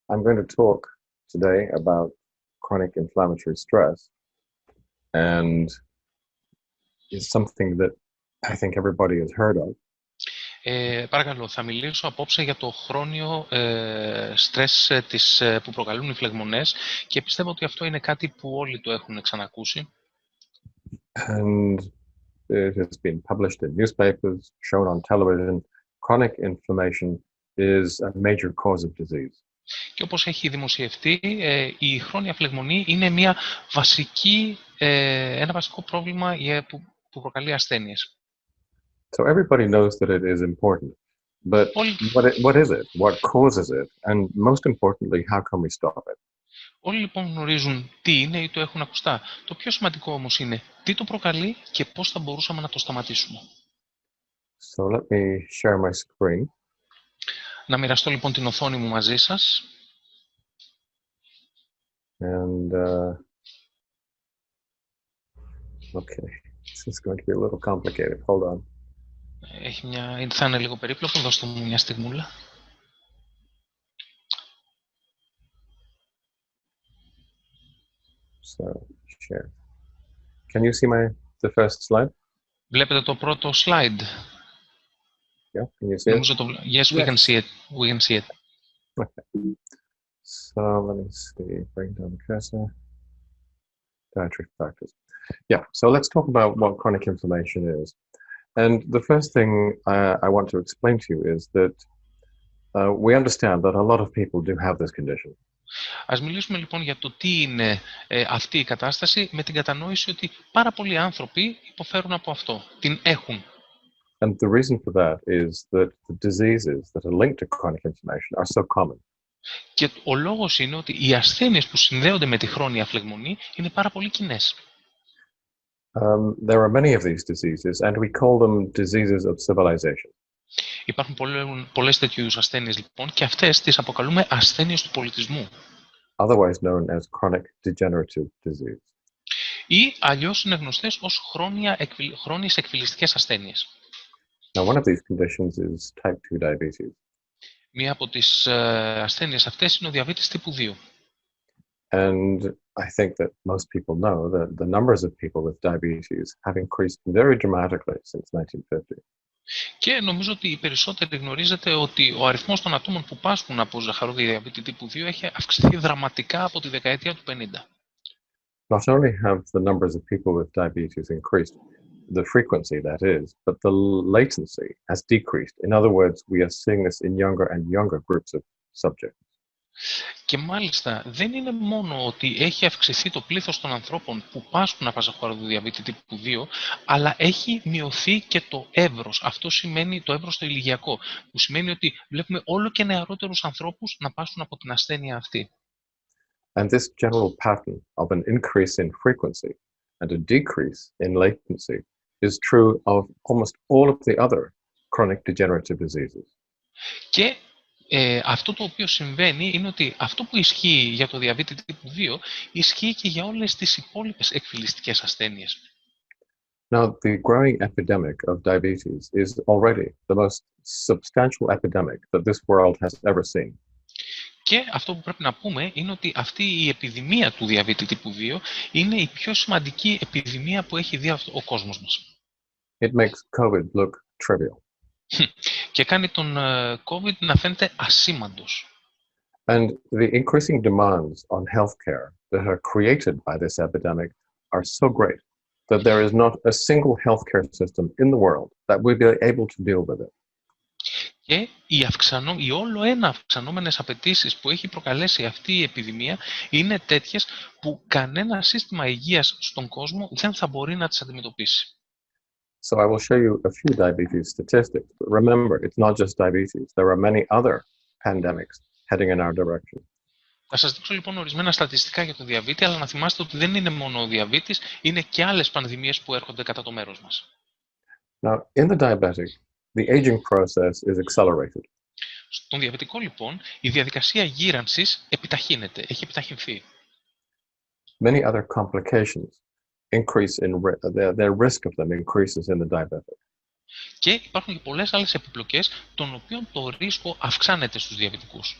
I'm going to talk today about chronic inflammatory stress, and it's something that I think everybody has heard of. Παρακαλώ, θα μιλήσω απόψε για το χρόνιο στρες που προκαλούν οι φλεγμονές και πιστεύω ότι αυτό είναι κάτι που όλοι το έχουν ξανακούσει. And it has been published in newspapers, shown on television. Chronic inflammation is a major cause of disease. Και όπως έχει δημοσιευτεί, η χρόνια φλεγμονή είναι ένα βασικό πρόβλημα που προκαλεί ασθένειες. So everybody knows that it is important, but what is it? What causes it? And most importantly, how can we stop it? Όλοι λοιπόν γνωρίζουν τι είναι ή το έχουν ακουστά. Το πιο σημαντικό όμως είναι τι το προκαλεί και πώς θα μπορούσαμε να το σταματήσουμε. So let me share my screen. Να μοιραστώ λοιπόν την οθόνη μου μαζί σας. And okay, this is going to be a little complicated. Hold on. Θα είναι λίγο περίπλοκο, δώστε μου μια στιγμούλα. So, share. Can you see the first slide? Βλέπετε το πρώτο slide? Yeah, can you see it? Yes, we can see it. We can see it. Okay. So let me see, bring down the cursor. Dietary factors. Yeah, so let's talk about what chronic inflammation is. And the first thing I want to explain to you is that we understand that a lot of people do have this condition. Ας μιλήσουμε λοιπόν για το τι είναι αυτή η κατάσταση με την κατανόηση ότι πάρα πολλοί άνθρωποι υποφέρουν από αυτό, την έχουν. And the reason for that is that the diseases that are linked to chronic inflammation are so common. Και ο λόγος είναι ότι οι ασθένειες που συνδέονται με τη χρόνια φλεγμονή είναι πάρα πολύ κοινές. There are many of these diseases and we call them diseases of civilization. Υπάρχουν πολλές τέτοιου είδους ασθένειες λοιπόν και αυτές τις αποκαλούμε ασθένειες του πολιτισμού. Otherwise known as chronic degenerative disease. Ή αλλιώς είναι γνωστές ως χρόνιες εκφυλιστικές ασθένειες. Now one of these conditions is type 2 diabetes. Μία από τις ασθένειες αυτές είναι ο διαβήτης τύπου 2. And I think that most people know that the numbers of people with diabetes have increased very dramatically since 1950. Και νομίζω ότι οι περισσότεροι γνωρίζετε ότι ο αριθμός των ατόμων που πάσχουν από ζαχαρόδι διαβήτη τύπου 2 έχει αυξηθεί δραματικά από τη δεκαετία του 50. Not only have the numbers of people with diabetes increased, the frequency that is, but the latency has decreased. In other words, we are seeing this in younger and younger groups of subjects. Και μάλιστα δεν είναι μόνο ότι έχει αυξηθεί το πλήθος των ανθρώπων που πάσχουν από ζαχαρόδι διαβήτη τύπου 2, αλλά έχει μειωθεί και το εύρος. Αυτό σημαίνει το εύρος το ηλικιακό, που σημαίνει ότι βλέπουμε όλο και νεαρότερους ανθρώπους να πάσχουν από την ασθένεια αυτή. And this general pattern of an increase in frequency and a decrease in latency is true of almost all of the other chronic degenerative diseases. Και αυτό το οποίο συμβαίνει είναι ότι αυτό που ισχύει για το διαβήτη τύπου 2 ισχύει και για όλες τις υπόλοιπες εκφυλιστικές ασθένειες. Now, the growing epidemic of diabetes is already the most substantial epidemic that this world has ever seen. Και αυτό που πρέπει να πούμε είναι ότι αυτή η επιδημία του διαβήτη τύπου 2 είναι η πιο σημαντική επιδημία που έχει δει ο κόσμος μας. It makes COVID look trivial. Και κάνει τον COVID να φαίνεται ασήμαντος. And the increasing demands on healthcare that are created by this epidemic are so great that there is not a single healthcare system in the world that will be able to deal with it. Και οι όλο ένα αυξανόμενες απαιτήσεις που έχει προκαλέσει αυτή η επιδημία είναι τέτοιες που κανένα σύστημα υγείας στον κόσμο δεν θα μπορεί να τις αντιμετωπίσει. So I will show you a few diabetes statistics, but remember, it's not just diabetes. There are many other pandemics heading in our direction. Θα σας δείξω λοιπόν ορισμένα στατιστικά για το διαβήτη, αλλά να θυμάστε ότι δεν είναι μόνο ο διαβήτης, είναι και άλλες πανδημίες που έρχονται κατά το μέρος μας. Now, in the diabetic, the aging process is accelerated. Στον διαβητικό λοιπόν, η διαδικασία γύρανσης επιταχύνεται, έχει επιταχυνθεί. Many other complications increase in their risk of them increases in the diabetic. Και υπάρχουν και πολλές άλλες επιπλοκές, των οποίων το ρίσκο αυξάνεται στους διαβητικούς.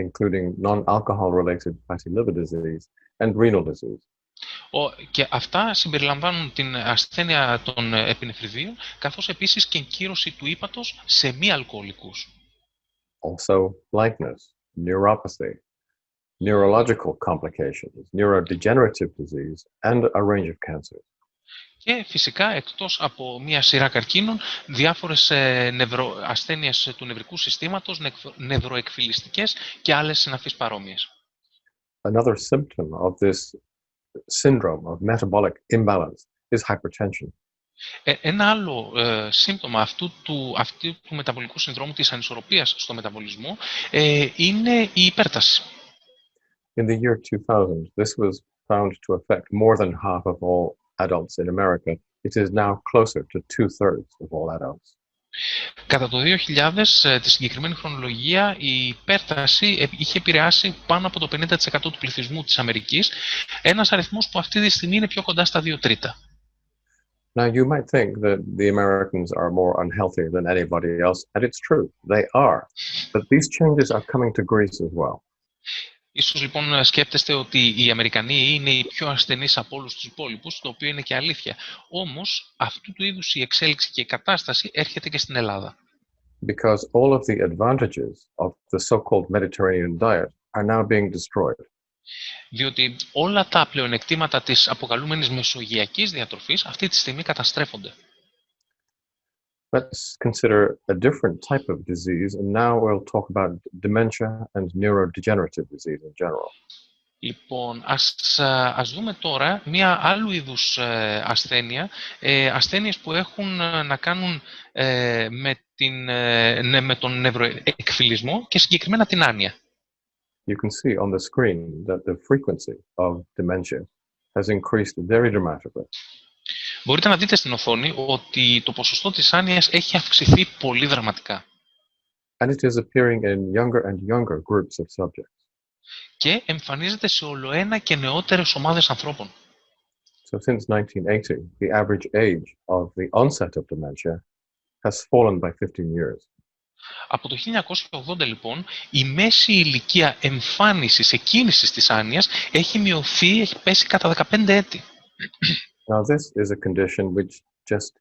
including non-alcohol-related fatty liver disease and renal disease. Και αυτά συμπεριλαμβάνουν την ασθένεια των επινεφριδίων, καθώς επίσης και εγκύρωση του ύπατος σε μη αλκοολικούς. Also, blindness, neuropathy, neurological complications, neurodegenerative disease, and a range of cancers. Και φυσικά, εκτός από μία σειρά καρκίνων, διάφορες ασθένειες του νευρικού συστήματος, νευροεκφυλιστικές και άλλες συναφείς παρόμοιες. Another symptom of this syndrome of metabolic imbalance is hypertension. Ένα άλλο σύμπτωμα αυτού του μεταβολικού συνδρόμου, της ανισορροπίας στο μεταβολισμό, είναι η υπέρταση. In the year 2000, this was found to affect more than half of all adults in America. It is now closer to 2/3 of all adults. Κατά το 2000, τη συγκεκριμένη χρονολογία, η υπέρταση είχε επηρεάσει πάνω από το 50% του πληθυσμού της Αμερικής, ένας αριθμός που αυτή τη στιγμή είναι πιο κοντά στα 2/3. Now, you might think that the Americans are more unhealthy than anybody else, and it's true, they are. But these changes are coming to Greece as well. Ίσως λοιπόν σκέπτεστε ότι οι Αμερικανοί είναι οι πιο ασθενείς από όλους τους υπόλοιπους, το οποίο είναι και αλήθεια. Όμως, αυτού του είδους η εξέλιξη και η κατάσταση έρχεται και στην Ελλάδα. Because all of the advantages of the so-called Mediterranean diet are now being destroyed. Διότι όλα τα πλεονεκτήματα της αποκαλούμενης μεσογειακής διατροφής αυτή τη στιγμή καταστρέφονται. Let's consider a different type of disease, and now we'll talk about dementia and neurodegenerative disease in general. Λοιπόν, ας δούμε τώρα μία άλλου είδους ασθένεια, ασθένειες που έχουν να κάνουν με τον νευροεκφυλισμό και συγκεκριμένα την άνοια. You can see on the screen that the frequency of dementia has increased very dramatically. Μπορείτε να δείτε στην οθόνη ότι το ποσοστό της άνοιας έχει αυξηθεί πολύ δραματικά. And it is appearing in younger and younger groups of subjects. Και εμφανίζεται σε ολοένα και νεότερες ομάδες ανθρώπων. So since 1980, the average age of the onset of dementia has fallen by 15 years. Από το 1980 λοιπόν, η μέση ηλικία εμφάνισης, εκκίνησης της άνοιας έχει μειωθεί, έχει πέσει κατά 15 έτη. Now this is a condition which just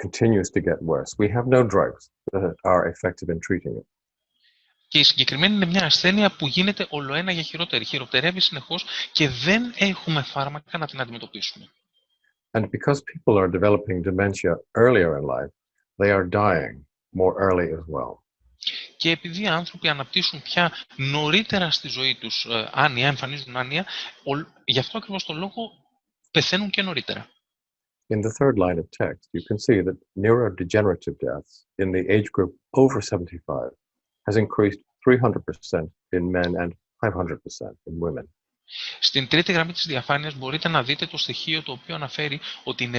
continues to get worse. We have no drugs that are effective in treating it. Και η συγκεκριμένη είναι μια ασθένεια που γίνεται ολοένα για χειρότερη. Χειροτερεύει συνεχώς και δεν έχουμε φάρμακα να την αντιμετωπίσουμε. And because people are developing dementia earlier in life, they are dying more early as well. Και επειδή οι άνθρωποι αναπτύσσουν πια νωρίτερα στη ζωή τους άνοια, εμφανίζουν άνοια, γι' αυτό ακριβώς το λόγο πεθαίνουν και νωρίτερα. In the third line of text, you can see that neurodegenerative deaths in the age group over 75 has increased 300% in men and 500% in women. Στην τρίτη γραμμή της διαφάνειας μπορείτε να δείτε το στοιχείο το οποίο αναφέρει ότι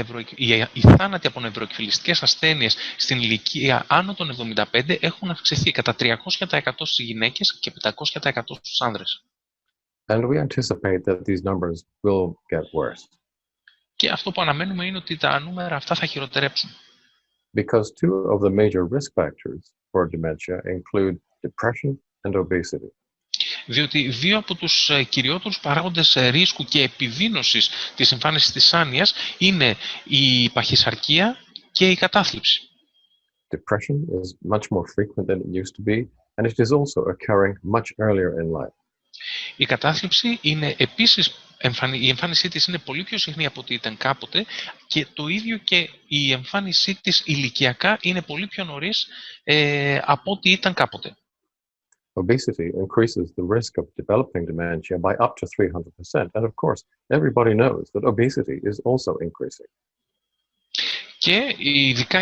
οι θάνατοι από νευροεκφυλιστικές ασθένειες στην ηλικία άνω των 75 έχουν αυξηθεί κατά 300% στις γυναίκες και 500% στους άνδρες. And we anticipate that these numbers will get worse. Και αυτό που αναμένουμε είναι ότι τα νούμερα αυτά θα χειροτερέψουν. Because two of the major risk factors for dementia include depression and obesity. Διότι δύο από τους κυριότερους παράγοντες ρίσκου και επιδείνωσης της εμφάνισης της άνοιας είναι η παχυσαρκία και η κατάθλιψη. Depression is much more frequent than it used to be, and it is also occurring much earlier in life. Η κατάθλιψη είναι επίσης, η εμφάνισή της είναι πολύ πιο συχνή από ό,τι ήταν κάποτε και το ίδιο και η εμφάνισή της ηλικιακά είναι πολύ πιο νωρίς από ό,τι ήταν κάποτε. Obesity increases the risk of developing dementia by up to 300%. And of course, everybody knows that obesity is also increasing. Και ειδικά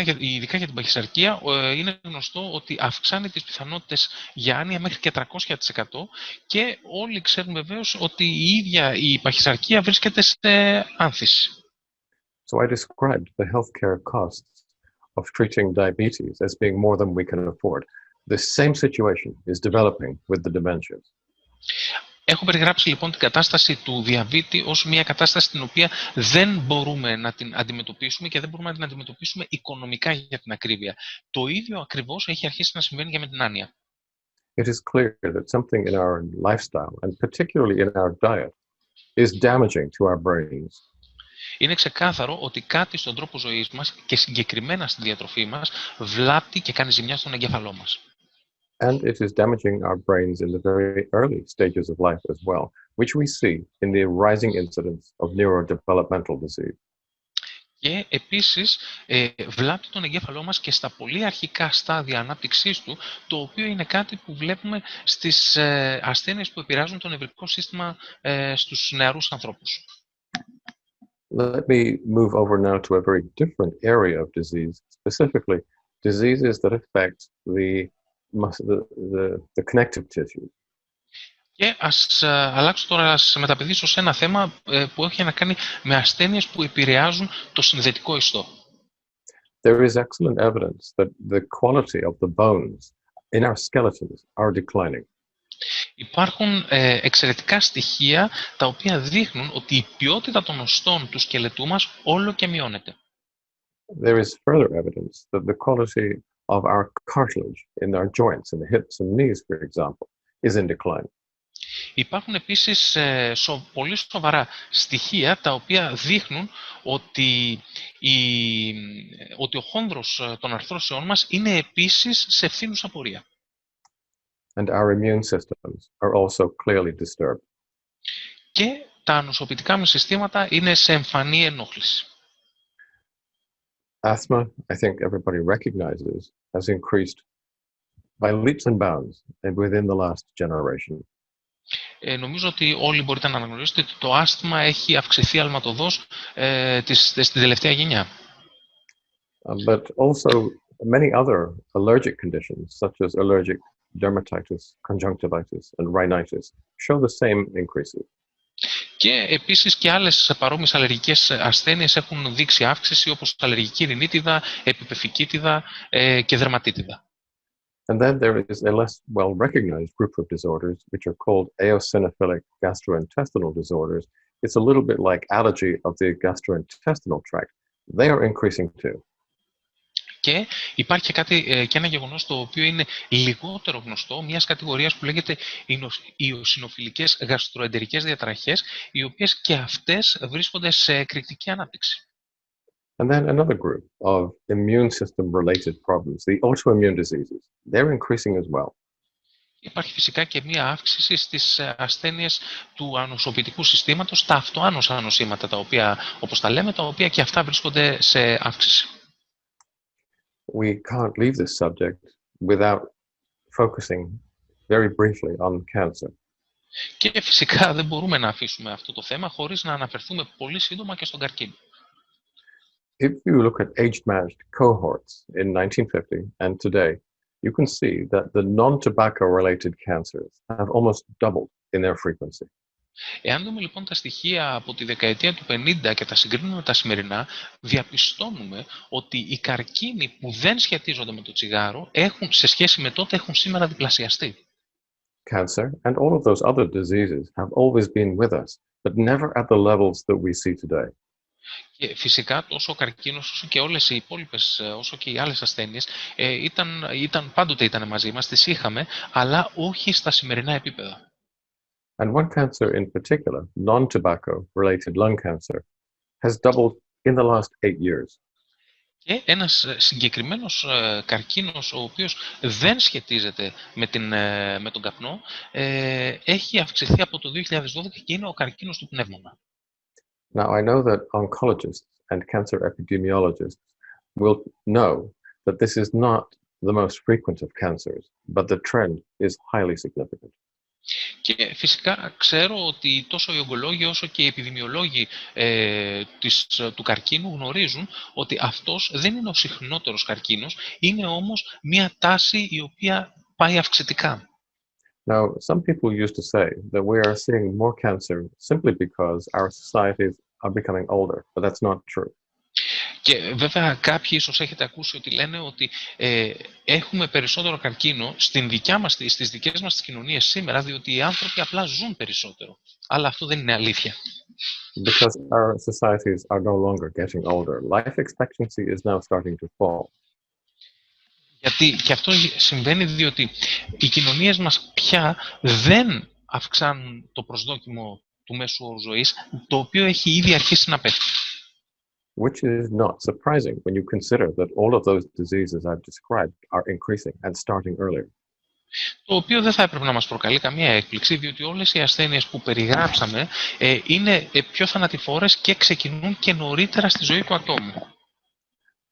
για την παχυσαρκία είναι γνωστό ότι αυξάνει τις πιθανότητες για άνοια μέχρι και 300% και όλοι ξέρουν βεβαίως ότι η ίδια η παχυσαρκία βρίσκεται σε άνθηση. So I described the healthcare costs of treating diabetes as being more than we can afford. The same situation is developing with the dementias. Έχω περιγράψει λοιπόν την κατάσταση του διαβήτη ως μια κατάσταση την οποία δεν μπορούμε να την αντιμετωπίσουμε και δεν μπορούμε να την αντιμετωπίσουμε οικονομικά για την ακρίβεια. Το ίδιο ακριβώς έχει αρχίσει να συμβαίνει και με την άνοια. it is clear that something in our lifestyle, and particularly in our diet, is damaging to our brains. Είναι ξεκάθαρο ότι κάτι στον τρόπο ζωής μας και συγκεκριμένα στη διατροφή μας βλάπτει και κάνει ζημιά στον εγκέφαλό μας. And it is damaging our brains in the very early stages of life as well, which we see in the rising incidence of neurodevelopmental disease. Και επίσης βλάπτει τον εγκέφαλό μας και στα πολύ αρχικά στάδια ανάπτυξής του, το οποίο είναι κάτι που βλέπουμε στις ασθένειες που επηρεάζουν το νευρικό σύστημα στους νεαρούς ανθρώπους. Let me move over now to a very different area of disease, specifically diseases that affect the connective tissue. Και ας αλλάξω τώρα, ας μεταπηδήσω σε ένα θέμα που έχει να κάνει με ασθένειες που επηρεάζουν το συνδετικό ιστό. There is excellent evidence that the quality of the bones in our skeletons are declining. Υπάρχουν εξαιρετικά στοιχεία τα οποία δείχνουν ότι η ποιότητα των οστών του σκελετού μας όλο και μειώνεται. There is further evidence that the quality of our cartilage in our joints, in the hips and knees, for example, is in decline. Υπάρχουν επίσης πολύ σοβαρά στοιχεία τα οποία δείχνουν ότι, ότι ο χόνδρος των αρθρώσεών μας είναι επίσης σε ευθύνουσα πορεία. And our immune systems are also clearly disturbed. Και τα νοσοποιητικά μας συστήματα είναι σε εμφανή ενόχληση. Asthma, I think everybody recognizes, has increased by leaps and bounds and within the last generation. Νομίζω ότι όλοι μπορείτε να αναγνωρίσετε ότι το άσθμα έχει αυξηθεί αλματωδώς στην τελευταία γενιά. But also many other allergic conditions, such as allergic dermatitis, conjunctivitis, and rhinitis, show the same increases. Και επίσης και άλλες παρόμοιες αλλεργικές ασθένειες έχουν δείξει αύξηση, όπως αλλεργική ρινίτιδα, επιπεφικίτιδα και δερματίτιδα. And then there is a less well-recognized group of disorders, which are called eosinophilic gastrointestinal disorders. It's a little bit like allergy of the gastrointestinal tract. They are increasing too. Και υπάρχει και ένα γεγονός το οποίο είναι λιγότερο γνωστό, μιας κατηγορίας που λέγεται ιοσινοφιλικές γαστροεντερικές διαταραχές, οι οποίες και αυτές βρίσκονται σε εκρηκτική ανάπτυξη. And then another group of immune system-related problems, the autoimmune diseases. They're increasing as well. Υπάρχει φυσικά και μία αύξηση στις ασθένειες του ανοσοποιητικού συστήματος, τα αυτοάνοσα νοσήματα, τα οποία, όπως τα λέμε, τα οποία και αυτά βρίσκονται σε αύξηση. We can't leave this subject without focusing very briefly on cancer. Και φυσικά δεν μπορούμε να αφήσουμε αυτό το θέμα χωρίς να αναφερθούμε πολύ σύντομα και στον καρκίνο. If you look at age-matched cohorts in 1950 and today, you can see that the non-tobacco-related cancers have almost doubled in their frequency. Εάν δούμε λοιπόν τα στοιχεία από τη δεκαετία του 50 και τα συγκρίνουμε με τα σημερινά, διαπιστώνουμε ότι οι καρκίνοι που δεν σχετίζονται με το τσιγάρο σε σχέση με τότε έχουν σήμερα διπλασιαστεί. Cancer and all of those other diseases have always been with us, but never at the levels that we see today. Και φυσικά τόσο ο καρκίνος όσο και όλες οι υπόλοιπες, όσο και οι άλλες ασθένειες πάντοτε ήταν μαζί μας, τις είχαμε, αλλά όχι στα σημερινά επίπεδα. And one cancer in particular, non-tobacco related lung cancer, has doubled in the last 8 years. Και ένας συγκεκριμένος καρκίνος, ο οποίος δεν σχετίζεται με τον καπνό, έχει αυξηθεί από το 2012 και είναι ο καρκίνος του πνεύμονα. Now, I know that oncologists and cancer epidemiologists will know that this is not the most frequent of cancers, but the trend is highly significant. Και φυσικά ξέρω ότι τόσο οι ογκολόγοι όσο και οι επιδημιολόγοι του καρκίνου γνωρίζουν ότι αυτός δεν είναι ο συχνότερος καρκίνος, είναι όμως μια τάση η οποία πάει αυξητικά. Now, some people used to say that we are seeing more cancer simply because our societies are becoming older, but that's not true. Και βέβαια κάποιοι ίσως έχετε ακούσει ότι λένε ότι έχουμε περισσότερο καρκίνο στις δικές μας τις κοινωνίες σήμερα, διότι οι άνθρωποι απλά ζουν περισσότερο. Αλλά αυτό δεν είναι αλήθεια. Because our societies are no longer getting older. Life expectancy is now starting to fall. Γιατί και αυτό συμβαίνει διότι οι κοινωνίες μας πια δεν αυξάνουν το προσδόκιμο του μέσου όρου ζωής, το οποίο έχει ήδη αρχίσει να πέφτει. Which is not surprising when you consider that all of those diseases I've described are increasing and starting earlier. Το οποίο δεν θα έπρεπε να μας προκαλεί καμία έκπληξη, διότι όλες οι ασθένειες που περιγράψαμε είναι πιο θανατηφόρες και ξεκινούν και νωρίτερα στη ζωή του ατόμου.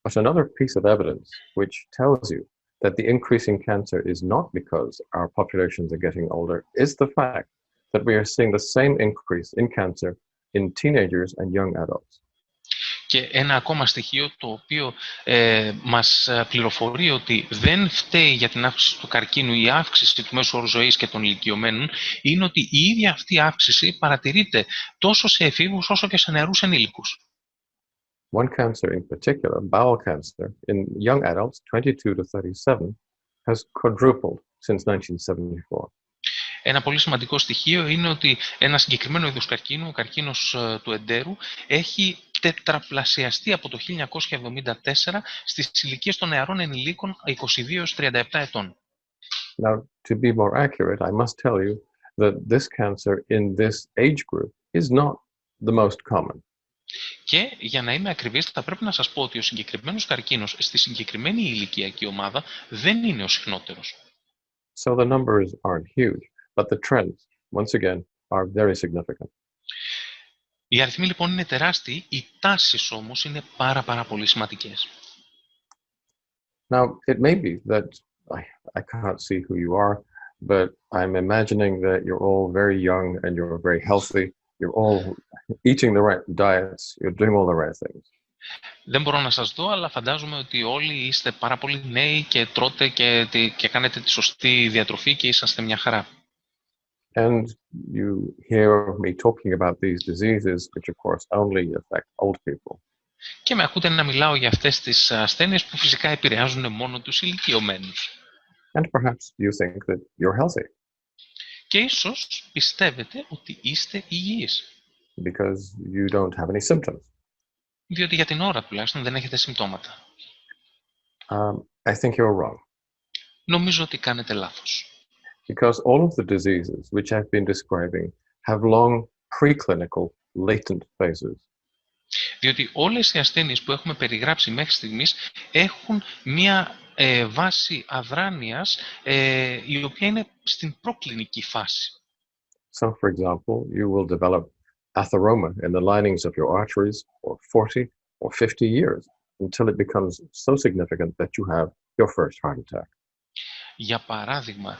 But another piece of evidence which tells you that the increase in cancer is not because our populations are getting older is the fact that we are seeing the same increase in cancer in teenagers and young adults. Και ένα ακόμα στοιχείο το οποίο μας πληροφορεί ότι δεν φταίει για την αύξηση του καρκίνου η αύξηση του μέσου όρου ζωής και των ηλικιωμένων είναι ότι η ίδια αυτή αύξηση παρατηρείται τόσο σε εφήβους όσο και σε νεαρούς ενήλικους. One cancer in particular, bowel cancer, in young adults 22 to 37 has quadrupled since 1974. Ένα πολύ σημαντικό στοιχείο είναι ότι ένα συγκεκριμένο είδος καρκίνου, ο καρκίνος του εντέρου, έχει τετραπλασιαστεί από το 1974 στις ηλικίες των νεαρών ενηλίκων 22-37 ετών. Now, to be more accurate, I must tell you that this cancer in this age group is not the most common. Και για να είμαι ακριβής, θα πρέπει να σας πω ότι ο συγκεκριμένος καρκίνος στη συγκεκριμένη ηλικιακή ομάδα δεν είναι ο συχνότερος. So the numbers aren't huge, but the trends, once again, are very significant. Οι αριθμοί λοιπόν είναι τεράστιοι, οι τάσεις όμως είναι πάρα πολύ σημαντικές. Now, it may be that I can't see who you are, but I'm imagining that you're all very young and you're very healthy. You're all eating the right diets. You're doing all the right things. Δεν μπορώ να σας δω, αλλά φαντάζομαι ότι όλοι είστε πάρα πολύ νέοι και τρώτε και κάνετε τη σωστή διατροφή και είσαστε μια χαρά. And you hear me talking about these diseases, which of course only affect old people. Και με ακούτε να μιλάω για αυτές τις ασθένειες που φυσικά επηρεάζουν μόνο τους ηλικιωμένους. And perhaps you think that you're healthy. Και ίσως πιστεύετε ότι είστε υγιείς. Because you don't have any symptoms. Διότι για την ώρα τουλάχιστον δεν έχετε συμπτώματα. I think you're wrong. Νομίζω ότι κάνετε λάθος. Because all of the diseases which I've been describing have long preclinical latent phases. Διότι όλες οι ασθένειες που έχουμε περιγράψει μέχρι στιγμής έχουν μία βάση αδράνειας η οποία είναι στην προκλινική φάση. So, for example, you will develop atheroma in the linings of your arteries for 40 or 50 years until it becomes so significant that you have your first heart attack. Για παράδειγμα,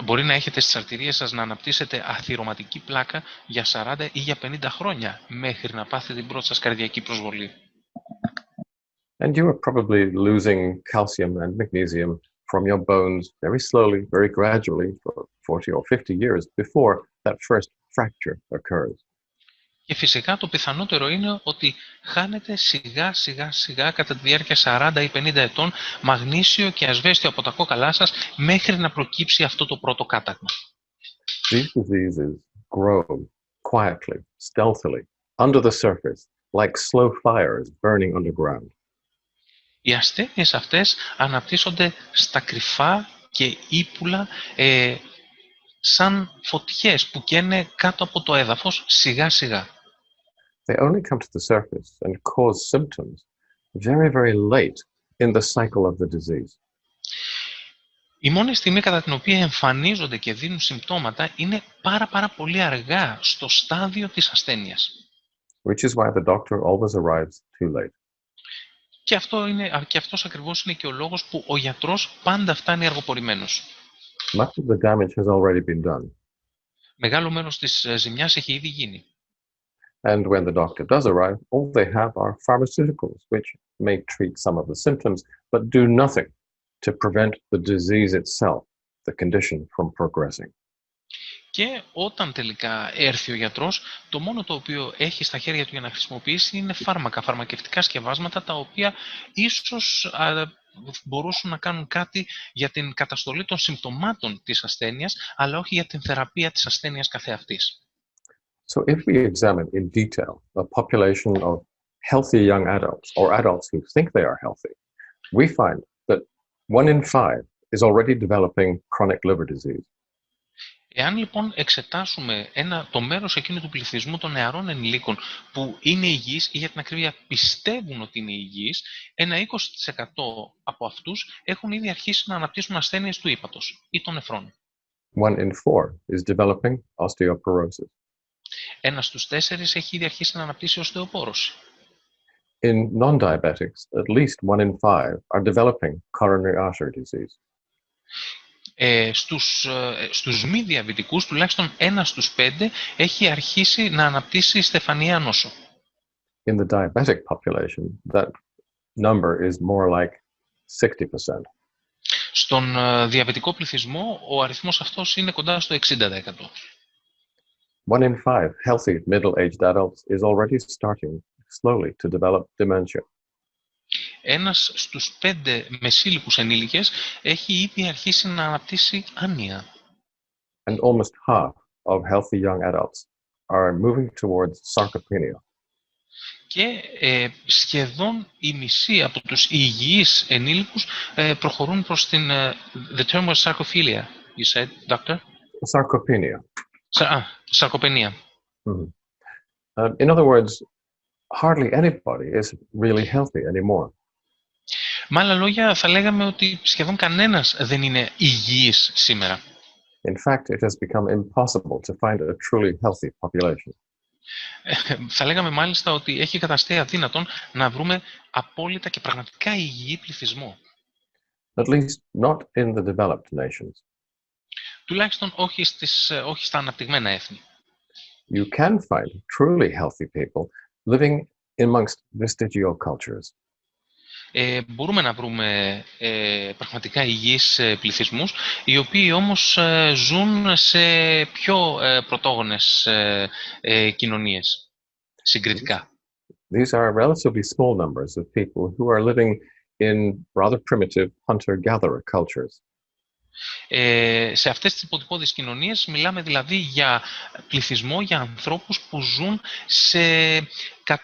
μπορεί να έχετε στις αρτηρίες σας να αναπτύσσετε αθυρωματική πλάκα για 40 ή για 50 χρόνια μέχρι να πάθετε την πρώτη σας καρδιακή προσβολή. And you are probably losing calcium and magnesium from your bones very slowly, very gradually for 40 or 50 years before that first fracture occurs. Και φυσικά το πιθανότερο είναι ότι χάνετε σιγά κατά τη διάρκεια 40 ή 50 ετών μαγνήσιο και ασβέστιο από τα κόκαλά σας μέχρι να προκύψει αυτό το πρώτο κάταγμα. These diseases grow quietly, stealthily, under the surface, like slow fires burning underground. Οι ασθένειες αυτές αναπτύσσονται στα κρυφά και ύπουλα σαν φωτιές που καίνε κάτω από το έδαφος σιγά. They only come to the surface and cause symptoms very late in the cycle of the disease. Η μόνη στιγμή κατά την οποία εμφανίζονται και δίνουν συμπτώματα είναι πάρα πολύ αργά στο στάδιο της ασθένειας. Which is why the doctor always arrives too late. Και αυτός ακριβώς είναι και ο λόγος που ο γιατρός πάντα φτάνει αργοπορημένος. Much of the damage has already been done. Μεγάλο μέρος της ζημιάς έχει ήδη γίνει. And when the doctor does arrive, all they have are pharmaceuticals, which may treat some of the symptoms, but do nothing to prevent the disease itself, the condition from progressing. Και όταν τελικά έρθει ο γιατρός, το μόνο το οποίο έχει στα χέρια του για να χρησιμοποιήσει είναι φαρμακευτικά σκευάσματα, τα οποία ίσως μπορούσαν να κάνουν κάτι για την καταστολή των συμπτωμάτων της ασθένειας, αλλά όχι για την θεραπεία της ασθένειας καθεαυτής. So if we examine in detail a population of healthy young adults or adults who think they are healthy, we find that 1 in 5 is already developing chronic liver disease. Εάν λοιπόν εξετάσουμε το μέρος εκείνου του πληθυσμού των νεαρών ενηλίκων που είναι υγιείς ή για την ακρίβεια πιστεύουν ότι είναι υγιείς, ένα 20% από αυτούς έχουν ήδη αρχίσει να αναπτύσσουν ασθένειες του ύπατος ή των νεφρών. 1 in 4 is developing osteoporosis. Ένας στους 4 έχει ήδη αρχίσει να αναπτύσσει οστεοπόρωση. In non-diabetics, at least 1 in 5 are developing coronary artery disease. Στους μη διαβητικούς, τουλάχιστον 1 στους 5 έχει αρχίσει να αναπτύσσει στεφανιαία νόσο. In the diabetic population, that number is more like 60%. Στον διαβητικό πληθυσμό, ο αριθμός αυτός είναι κοντά στο 60%. 1 in 5 healthy middle-aged adults is already starting slowly to develop dementia. Ένας στους 5 μεσήλικους ενήλικες έχει ήδη αρχίσει να αναπτύσσει άνοια. And almost half of healthy young adults are moving towards sarcopenia. Και σχεδόν η μισή από τους υγιείς ενήλικους προχωρούν προς την the term was sarcophilia, you said, doctor? Sarcopenia. Σαρκοπενία. Mm-hmm. In other words, hardly anybody is really healthy anymore. Με άλλα λόγια, θα λέγαμε ότι σχεδόν κανένας δεν είναι υγιής σήμερα. In fact, it has become impossible to find a truly healthy population. Θα λέγαμε μάλιστα ότι έχει καταστεί αδύνατον να βρούμε απόλυτα και πραγματικά υγιή πληθυσμό. At least not in the developed nations. Τουλάχιστον όχι στα αναπτυγμένα έθνη. You can find truly healthy people living amongst vestigial cultures. Μπορούμε να βρούμε πραγματικά υγιείς πληθυσμούς, οι οποίοι όμως ζουν σε πιο πρωτόγονες κοινωνίες, συγκριτικά. These are relatively small numbers of people who are living in rather primitive hunter-gatherer cultures. Σε αυτές τις υποτυπώδεις κοινωνίες μιλάμε δηλαδή για πληθυσμό, για ανθρώπους που ζουν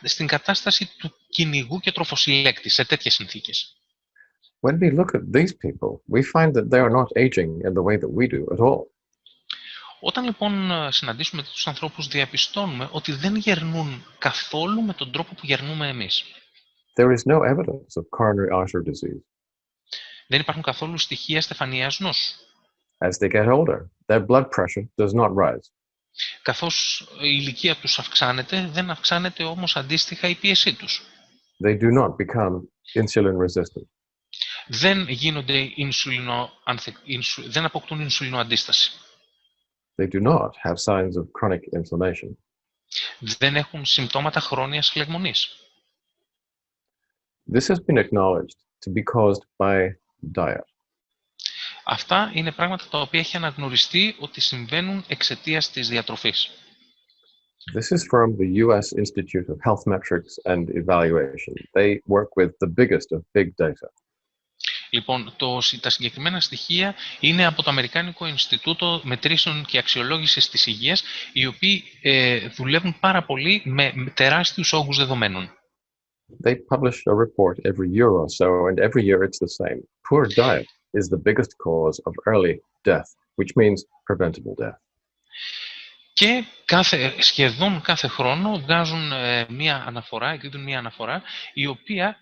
στην κατάσταση του κυνηγού και τροφοσυλλέκτη, σε τέτοιες συνθήκες. When we look at these people, we find that they are not aging in the way that we do at all. Όταν λοιπόν συναντήσουμε τους ανθρώπους, διαπιστώνουμε ότι δεν γερνούν καθόλου με τον τρόπο που γερνούμε εμείς. There is no evidence of coronary artery disease. Δεν υπάρχουν καθόλου στοιχεία στεφανιαίας νόσου. As they get older, their blood pressure does not rise. Καθώς η ηλικία τους αυξάνεται, δεν αυξάνεται όμως αντίστοιχα η πίεσή τους. They do not become insulin resistant. Δεν αποκτούν ινσουλινοαντίσταση. They do not have signs of chronic inflammation. Δεν έχουν συμπτώματα χρόνιας φλεγμονής. This has been acknowledged to be caused by diet. Αυτά είναι πράγματα τα οποία έχει αναγνωριστεί ότι συμβαίνουν εξαιτίας της διατροφής. This is from the US Institute of Health Metrics and Evaluation. They work with the biggest of big data. Λοιπόν, τα συγκεκριμένα στοιχεία είναι από το Αμερικάνικο Ινστιτούτο Μετρήσεων και Αξιολόγησης της Υγείας, οι οποίοι δουλεύουν πάρα πολύ με τεράστιους όγκους δεδομένων. They publish a report every year or so, and every year it's the same. Poor diet is the biggest cause of early death, which means preventable death. Και σχεδόν κάθε χρόνο βγάζουν εκδίδουν μία αναφορά, η οποία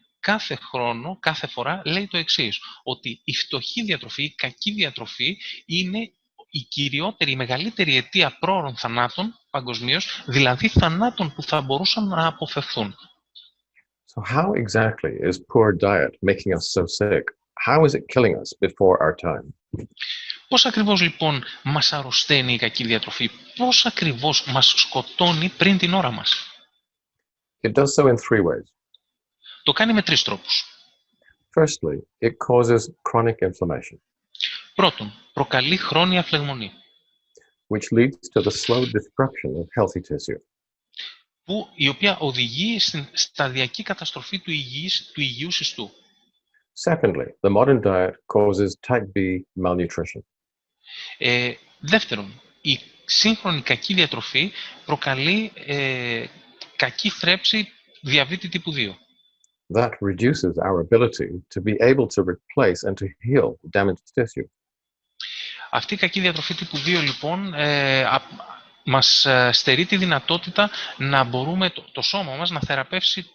κάθε φορά λέει το εξής, ότι η φτωχή διατροφή, η κακή διατροφή είναι η κυριότερη, η μεγαλύτερη αιτία πρόωρων θανάτων παγκοσμίως, δηλαδή θανάτων που θα μπορούσαν να αποφευθούν. So how exactly is poor diet making us so sick? How is it killing us before our time? Πώς ακριβώς λοιπόν μας αρρωσταίνει η κακή διατροφή, πώς ακριβώς μας σκοτώνει πριν την ώρα μας? It does so in 3 ways. Το κάνει με 3 τρόπους. Firstly, it causes chronic inflammation. Πρώτον, προκαλεί χρόνια φλεγμονή, which leads to the slow destruction of healthy tissue. η οποία οδηγεί στην σταδιακή καταστροφή του υγιούς ιστού. Secondly, the modern diet causes type B malnutrition. Δεύτερον, η σύγχρονη κακή διατροφή προκαλεί κακή θρέψη διαβήτη τύπου 2. that reduces our ability to be able to replace and to heal damaged tissue. Αυτή η κακή διατροφή τύπου 2 λοιπόν μας στερεί τη δυνατότητα να μπορούμε το σώμα μας να θεραπεύσει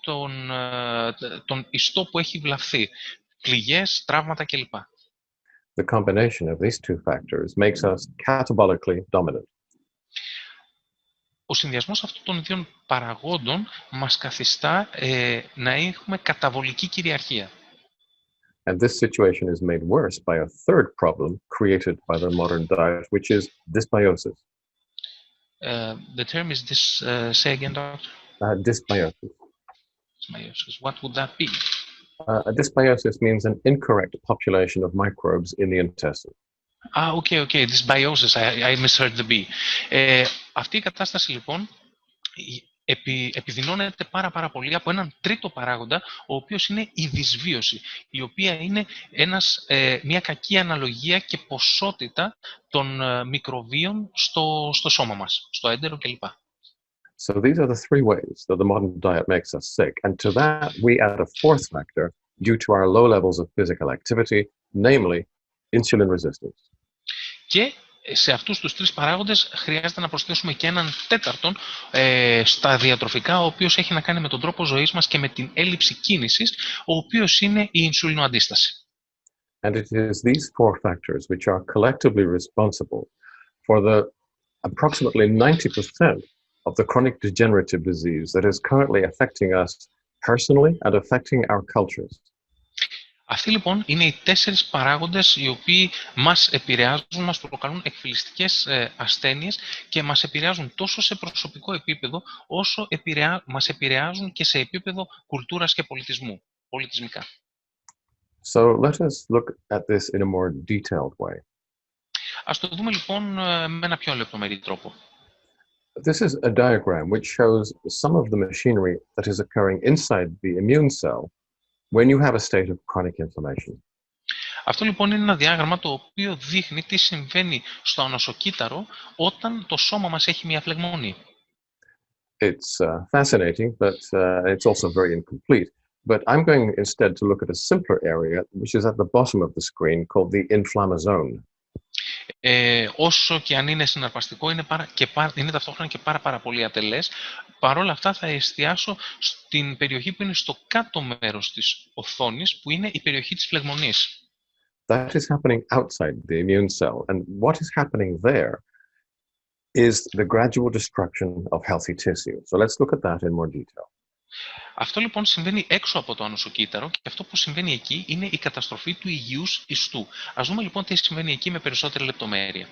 τον ιστό που έχει βλαφθεί, πληγές, τραύματα κλπ. The combination of these two factors makes us catabolically dominant. Ο συνδυασμός αυτών των δύο παραγόντων μας καθιστά να έχουμε καταβολική κυριαρχία. And this situation is made worse by a third problem created by the modern diet, which is dysbiosis. The term is this, say again, doctor? Dysbiosis. Dysbiosis. What would that be? Dysbiosis means an incorrect population of microbes in the intestine. Okay. Dysbiosis. I misheard the B. Αυτή η κατάσταση λοιπόν επιδεινώνεται πάρα πολύ από έναν τρίτο παράγοντα, ο οποίος είναι η δυσβίωση, η οποία είναι μια κακή αναλογία και ποσότητα των μικροβίων στο σώμα μας, στο έντερο κλπ. So these are the three ways that the modern diet makes us sick. And to that, we add a fourth factor due to our low levels of physical activity, namely insulin resistance. Και σε αυτούς τους τρεις παράγοντες χρειάζεται να προσθέσουμε και έναν τέταρτον στα διατροφικά, ο οποίος έχει να κάνει με τον τρόπο ζωής μας και με την έλλειψη κίνησης, ο οποίος είναι η ινσουλινοαντίσταση. And it is these four factors which are collectively responsible for the approximately 90% of the chronic degenerative disease that is currently affecting us personally and affecting our cultures. Αυτοί λοιπόν είναι οι τέσσερις παράγοντες οι οποίοι μας επηρεάζουν, μας προκαλούν εκφυλιστικές ασθένειες και μας επηρεάζουν τόσο σε προσωπικό επίπεδο όσο μας επηρεάζουν και σε επίπεδο κουλτούρας και πολιτισμικά. So let us look at this in a more detailed way. Ας το δούμε λοιπόν με ένα πιο λεπτομερή τρόπο. This is a diagram which shows some of the machinery that is occurring inside the immune cell when you have a state of chronic inflammation. Αυτό λοιπόν είναι ένα διάγραμμα το οποίο δείχνει τι συμβαίνει στο ανοσοκύτταρο όταν το σώμα μας έχει μια φλεγμονή. It's fascinating, but it's also very incomplete. But I'm going instead to look at a simpler area, which is at the bottom of the screen, called the inflammasome. Όσο και αν είναι συναρπαστικό, είναι ταυτόχρονα και πάρα πολύ ατελές. Παρ' όλα αυτά θα εστιάσω στην περιοχή που είναι στο κάτω μέρος της οθόνης, που είναι η περιοχή της φλεγμονής. That is happening outside the immune cell. And what is happening there is the gradual destruction of healthy tissue. So let's look at that in more detail. Αυτό λοιπόν συμβαίνει έξω από το ανοσοκύτταρο και αυτό που συμβαίνει εκεί είναι η καταστροφή του υγιούς ιστού. Ας δούμε λοιπόν τι συμβαίνει εκεί με περισσότερη λεπτομέρεια.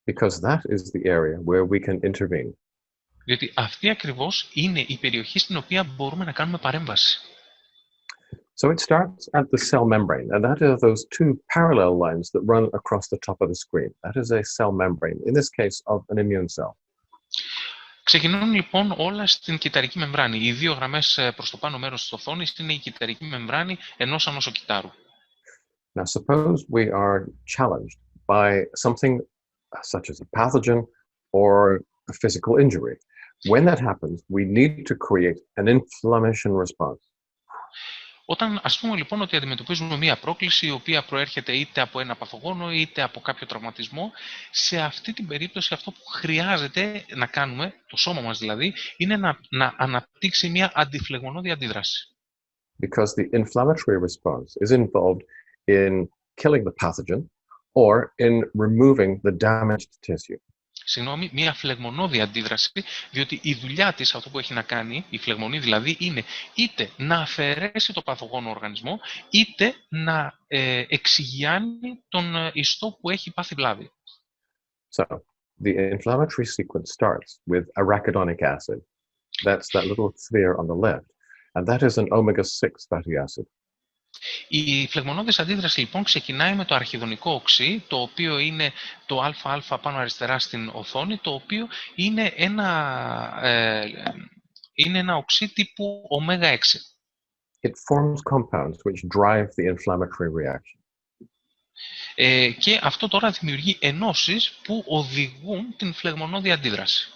Because that is the area where we can intervene. Διότι αυτή ακριβώς είναι η περιοχή στην οποία μπορούμε να κάνουμε παρέμβαση. So it starts at the cell membrane, and that are those two parallel lines that run across the top of the screen. That is a cell membrane, in this case of an immune cell. Ξεκινούν λοιπόν όλα στην κυτταρική μεμβράνη. Οι δύο γραμμές προς το πάνω μέρος της οθόνης είναι η κυτταρική μεμβράνη ενός ανοσοκυττάρου. Now suppose we are challenged by something such as a pathogen or a physical injury. When that happens, we need to create an inflammation response. Όταν ας πούμε λοιπόν ότι αντιμετωπίζουμε μία πρόκληση η οποία προέρχεται είτε από ένα παθογόνο είτε από κάποιο τραυματισμό, σε αυτή την περίπτωση αυτό που χρειάζεται να κάνουμε, το σώμα μας δηλαδή, είναι να αναπτύξει μία αντιφλεγμονώδη αντίδραση. Because the inflammatory response is involved in killing the pathogen or in removing the damaged tissue. Συγγνώμη, μια φλεγμονώδη αντίδραση, διότι η δουλειά της, αυτό που έχει να κάνει, η φλεγμονή δηλαδή, είναι είτε να αφαιρέσει το παθογόνο οργανισμό, είτε να εξυγιάνει τον ιστό που έχει πάθει βλάβη. So, the inflammatory sequence starts with arachidonic acid. That's that little sphere on the left. And that is an omega-6 fatty acid. Η φλεγμονώδης αντίδραση λοιπόν ξεκινάει με το αρχιδονικό οξύ, το οποίο είναι το ΑΑ πάνω αριστερά στην οθόνη, το οποίο είναι ένα οξύ τύπου ω6. It forms compounds which drive the inflammatory reaction. Και αυτό τώρα δημιουργεί ενώσεις που οδηγούν την φλεγμονώδη αντίδραση.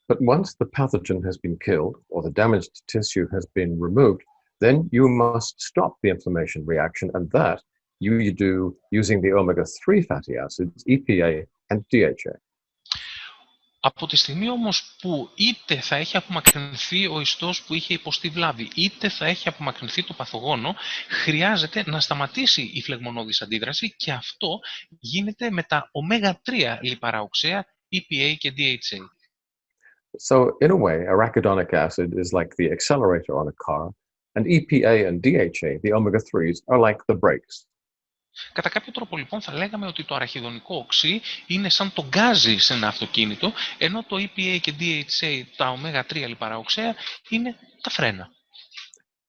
But once the pathogen has been killed or the damaged tissue has been removed, then you must stop the inflammation reaction, and that you do using the omega-3 fatty acids, EPA and DHA. Από τη στιγμή όμως που είτε θα έχει απομακρυνθεί ο ιστός που είχε υποστεί βλάβη, είτε θα έχει απομακρυνθεί το παθογόνο, χρειάζεται να σταματήσει η φλεγμονώδης αντίδραση και αυτό γίνεται με τα ω3 λιπαρά οξέα, EPA και DHA. So, in a way, arachidonic acid is like the accelerator on a car, and EPA and DHA, the omega-3s, are like the brakes. Κατά κάποιο τρόπο λοιπόν θα λέγαμε ότι το αραχιδονικό οξύ είναι σαν το γκάζι σε ένα αυτοκίνητο, ενώ το EPA και DHA, τα ω3 λιπαρά οξέα, είναι τα φρένα.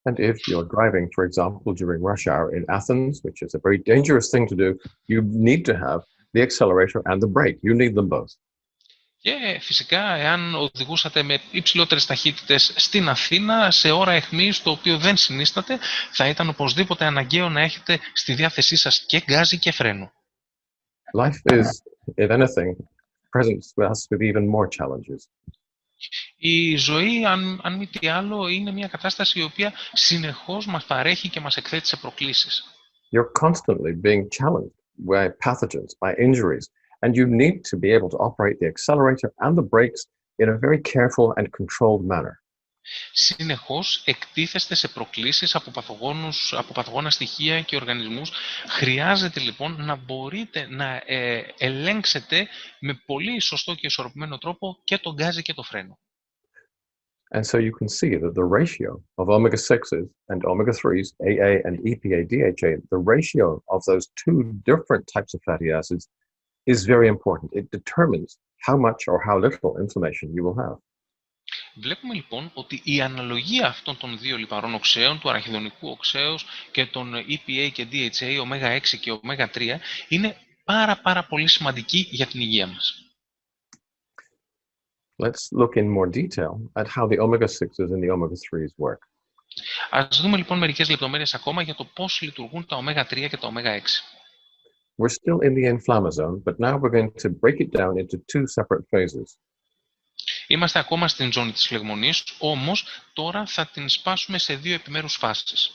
And if you're driving, for example, during rush hour in Athens, which is a very dangerous thing to do, you need to have the accelerator and the brake. You need them both. Και φυσικά, εάν οδηγούσατε με υψηλότερες ταχύτητες στην Αθήνα, σε ώρα αιχμής, το οποίο δεν συνίσταται, θα ήταν οπωσδήποτε αναγκαίο να έχετε στη διάθεσή σας και γκάζι και φρένο. Life is, if anything, presents us with even more challenges. Η ζωή, αν μη τι άλλο, είναι μια κατάσταση η οποία συνεχώς μας παρέχει και μας εκθέτει σε προκλήσεις. You're constantly being challenged by pathogens, by injuries, and you need to be able to operate the accelerator and the brakes in a very careful and controlled manner. Συνεχώς εκτίθεστε σε προκλήσεις από παθογόνα στοιχεία και οργανισμούς. Χρειάζεται λοιπόν να μπορείτε να ελέγξετε με πολύ σωστό και ισορροπημένο τρόπο και το γκάζι και το φρένο. And so you can see that the ratio of omega-6s and omega-3s, AA and EPA, DHA, the ratio of those two different types of fatty acids is very important. It determines how much or how little inflammation you will have. Βλέπουμε λοιπόν ότι η αναλογία αυτών των δύο λιπαρών οξέων, του αραχιδονικού οξέως και των EPA και DHA, ω6 και ω3, είναι πάρα πολύ σημαντική για την υγεία μας. Let's look in more detail at how the omega-6s and the omega-3s work. Ας δούμε λοιπόν μερικές λεπτομέρειες ακόμα για το πώς λειτουργούν τα ω3 και τα ω6. We're still in the inflammasome, but now we're going to break it down into two separate phases. Είμαστε ακόμα στην ζώνη της φλεγμονής, όμως τώρα θα την σπάσουμε σε δύο επιμέρους φάσεις.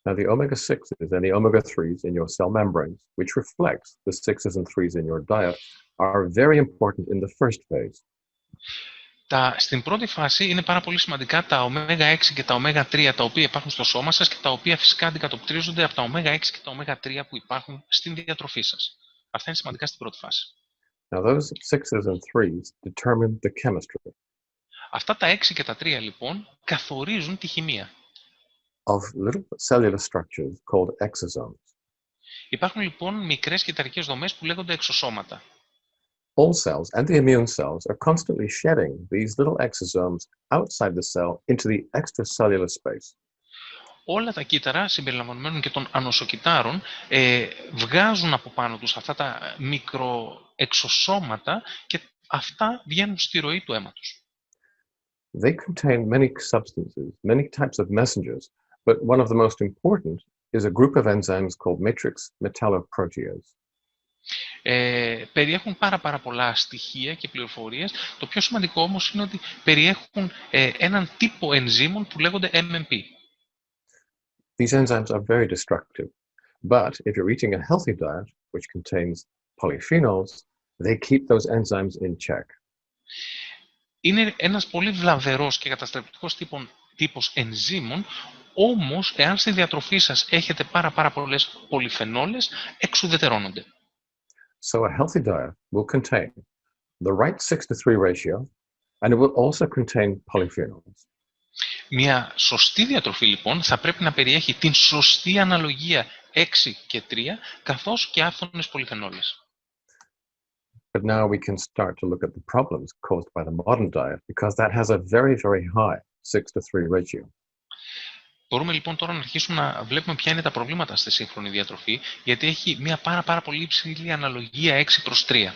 Now, the omega-6s and the omega-3s in your cell membranes, which reflects the 6s and 3s in your diet, are very important in the first phase. Στην πρώτη φάση είναι πάρα πολύ σημαντικά τα ω6 και τα ω3 τα οποία υπάρχουν στο σώμα σας και τα οποία φυσικά αντικατοπτρίζονται από τα ω6 και τα ω3 που υπάρχουν στην διατροφή σας. Αυτά είναι σημαντικά στην πρώτη φάση. Now, those 6s and 3s determine the chemistry. Αυτά τα 6 και τα 3 λοιπόν καθορίζουν τη χημεία. Of little cellular structures called exosomes. Υπάρχουν λοιπόν μικρές κυταρικές δομές που λέγονται εξωσώματα. All cells and the immune cells are constantly shedding these little exosomes outside the cell into the extracellular space. Όλα τα κύτταρα, συμπεριλαμβανομένων και των ανοσοκυτάρων, βγάζουν από πάνω τους αυτά τα μικροεξωσώματα και αυτά βγαίνουν στη ροή του αίματος. They contain many substances, many types of messengers, but one of the most important is a group of enzymes called matrix metalloprotease. Περιέχουν πάρα πολλά στοιχεία και πληροφορίες. Το πιο σημαντικό όμως είναι ότι περιέχουν έναν τύπο ενζύμων που λέγονται MMP. These enzymes are very destructive, but if you're eating a healthy diet, which contains polyphenols, they keep those enzymes in check. Είναι ένας πολύ βλαβερός και καταστρεπτικός τύπος ενζύμων, όμως εάν στη διατροφή σας έχετε πάρα πολλές πολυφενόλες, εξουδετερώνονται. So a healthy diet will contain the right 6-to-3 ratio, and it will also contain polyphenols. Μια σωστή διατροφή λοιπόν θα πρέπει να περιέχει την σωστή αναλογία 6 και 3, καθώς και άφθονες πολυφενόλες. But now we can start to look at the problems caused by the modern diet, because that has a very high 6-to-3 ratio. Μπορούμε λοιπόν τώρα να αρχίσουμε να βλέπουμε ποια είναι τα προβλήματα στη σύγχρονη διατροφή, γιατί έχει μια πάρα πολύ υψηλή αναλογία 6:3.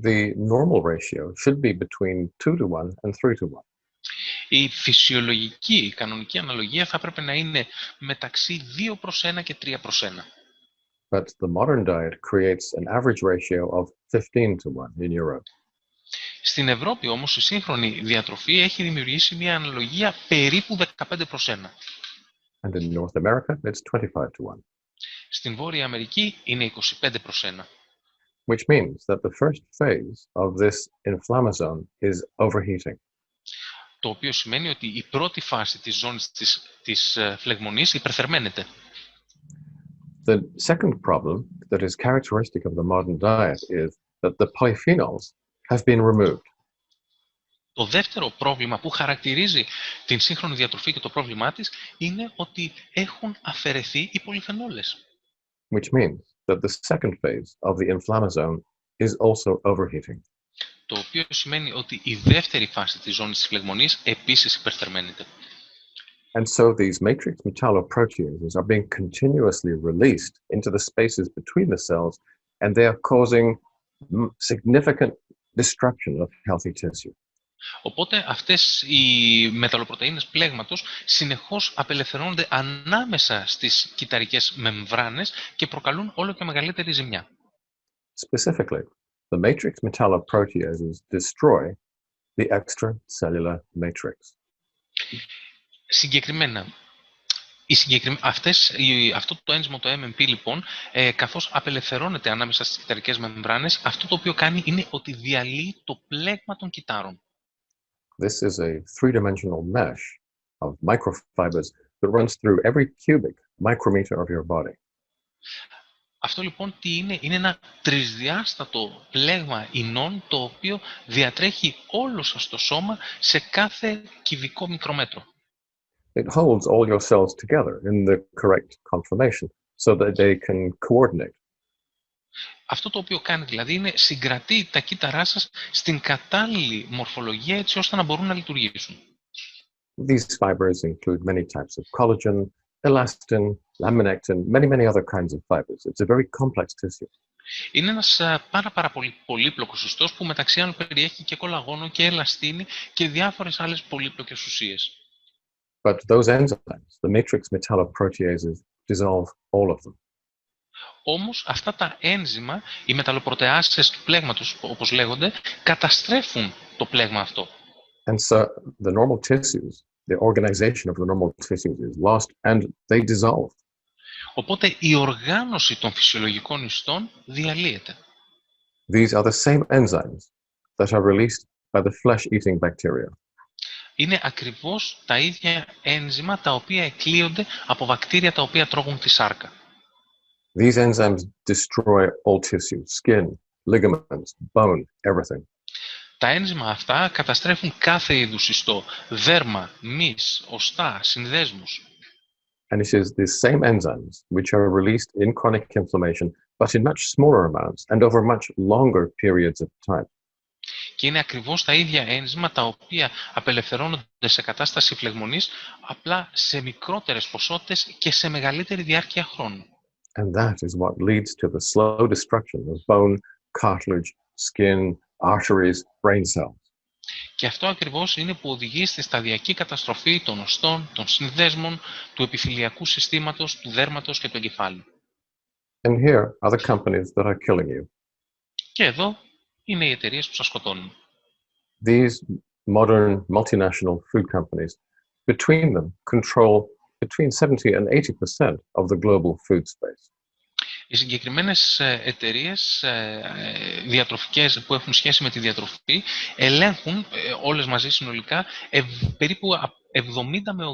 The normal ratio should be between 2-to-1 and 3-to-1. Η φυσιολογική, η κανονική αναλογία θα έπρεπε να είναι μεταξύ 2:1 και 3:1. But the modern diet creates an average ratio of 15-to-1 in Europe. Στην Ευρώπη όμως η σύγχρονη διατροφή έχει δημιουργήσει μια αναλογία περίπου 15:1. And in North America, it's 25-1. Στην Βόρεια Αμερική είναι 25 προς 1. Which means that the first phase of this inflammasome is overheating. Το οποίο σημαίνει ότι η πρώτη φάση της ζώνης της φλεγμονής υπερθερμαίνεται. The second problem that is characteristic of the modern diet is that the polyphenols have been removed. Το δεύτερο πρόβλημα που χαρακτηρίζει την σύγχρονη διατροφή και το πρόβλημά της είναι ότι έχουν αφαιρεθεί οι πολυφενόλες. Which means that the second phase of the inflammasome is also overheating. Το οποίο σημαίνει ότι η δεύτερη φάση της ζώνης της φλεγμονής επίσης υπερθερμαίνεται. And so these matrix metalloproteases are being continuously released into the spaces between the cells, and they are causing significant destruction of healthy tissue. Οπότε αυτές οι μεταλλοπρωτεΐνες πλέγματος συνεχώς απελευθερώνονται ανάμεσα στις κυταρικές μεμβράνες και προκαλούν όλο και μεγαλύτερη ζημιά. Specifically, the matrix metalloproteases destroy the extracellular matrix. Συγκεκριμένα, αυτό το ένζυμο, το MMP, λοιπόν, καθώς απελευθερώνεται ανάμεσα στις κυταρικές μεμβράνες, αυτό το οποίο κάνει είναι ότι διαλύει το πλέγμα των κυτάρων. This is a three-dimensional mesh of microfibers that runs through every cubic micrometer of your body. Αυτό λοιπόν τι είναι? Είναι ένα τρισδιάστατο πλέγμα ινών το οποίο διατρέχει όλο σας το σώμα σε κάθε κυβικό μικρομέτρο. It holds all your cells together in the correct conformation so that they can coordinate. Αυτό το οποίο κάνει δηλαδή είναι συγκρατεί τα κύτταρά σας στην κατάλληλη μορφολογία έτσι ώστε να μπορούν να λειτουργήσουν. These fibers include many types of collagen, elastin, laminectin, many other kinds of fibers. It's a very complex tissue. Είναι ένας πάρα πολύ πολύπλοκος ιστός που μεταξύ άλλων περιέχει και κολαγόνο και ελαστίνη και διάφορες άλλες πολύπλοκες ουσίες. But those enzymes, the matrix metalloproteases, dissolve all of them. Όμως αυτά τα ένζημα, οι μεταλλοπρωτεάσεις του πλέγματος, όπως λέγονται, καταστρέφουν το πλέγμα αυτό. And so the normal tissues, the organization of the normal tissues is lost and they dissolve. Οπότε η οργάνωση των φυσιολογικών ιστών διαλύεται. These are the same enzymes that are released by the flesh-eating bacteria. Είναι ακριβώς τα ίδια ένζημα τα οποία εκλείονται από βακτήρια τα οποία τρώγουν τη σάρκα. These enzymes destroy all tissue, skin, ligaments, bone, everything. Τα ένζημα αυτά καταστρέφουν κάθε είδους ιστό, δέρμα, μυς, οστά, συνδέσμους. And it is the same enzymes which are released in chronic inflammation, but in much smaller amounts and over much longer periods of time. Και είναι ακριβώς τα ίδια ένζημα τα οποία απελευθερώνονται σε κατάσταση φλεγμονής, απλά σε μικρότερες ποσότητες και σε μεγαλύτερη διάρκεια χρόνου. And that is what leads to the slow destruction of bone, cartilage, skin, arteries, brain cells. Και αυτό ακριβώς είναι που οδηγεί στη σταδιακή καταστροφή των οστών, των συνδέσμων, του επιθυλιακού συστήματος, του δέρματος και του εγκεφάλου. And here are the companies that are killing you. Και εδώ είναι οι εταιρείες που σας σκοτώνουν. These modern multinational food companies, between them, control between 70 and 80% of the global food space. Οι συγκεκριμένες εταιρείες διατροφικές που έχουν σχέση με τη διατροφή ελέγχουν όλες μαζί συνολικά περίπου 70 με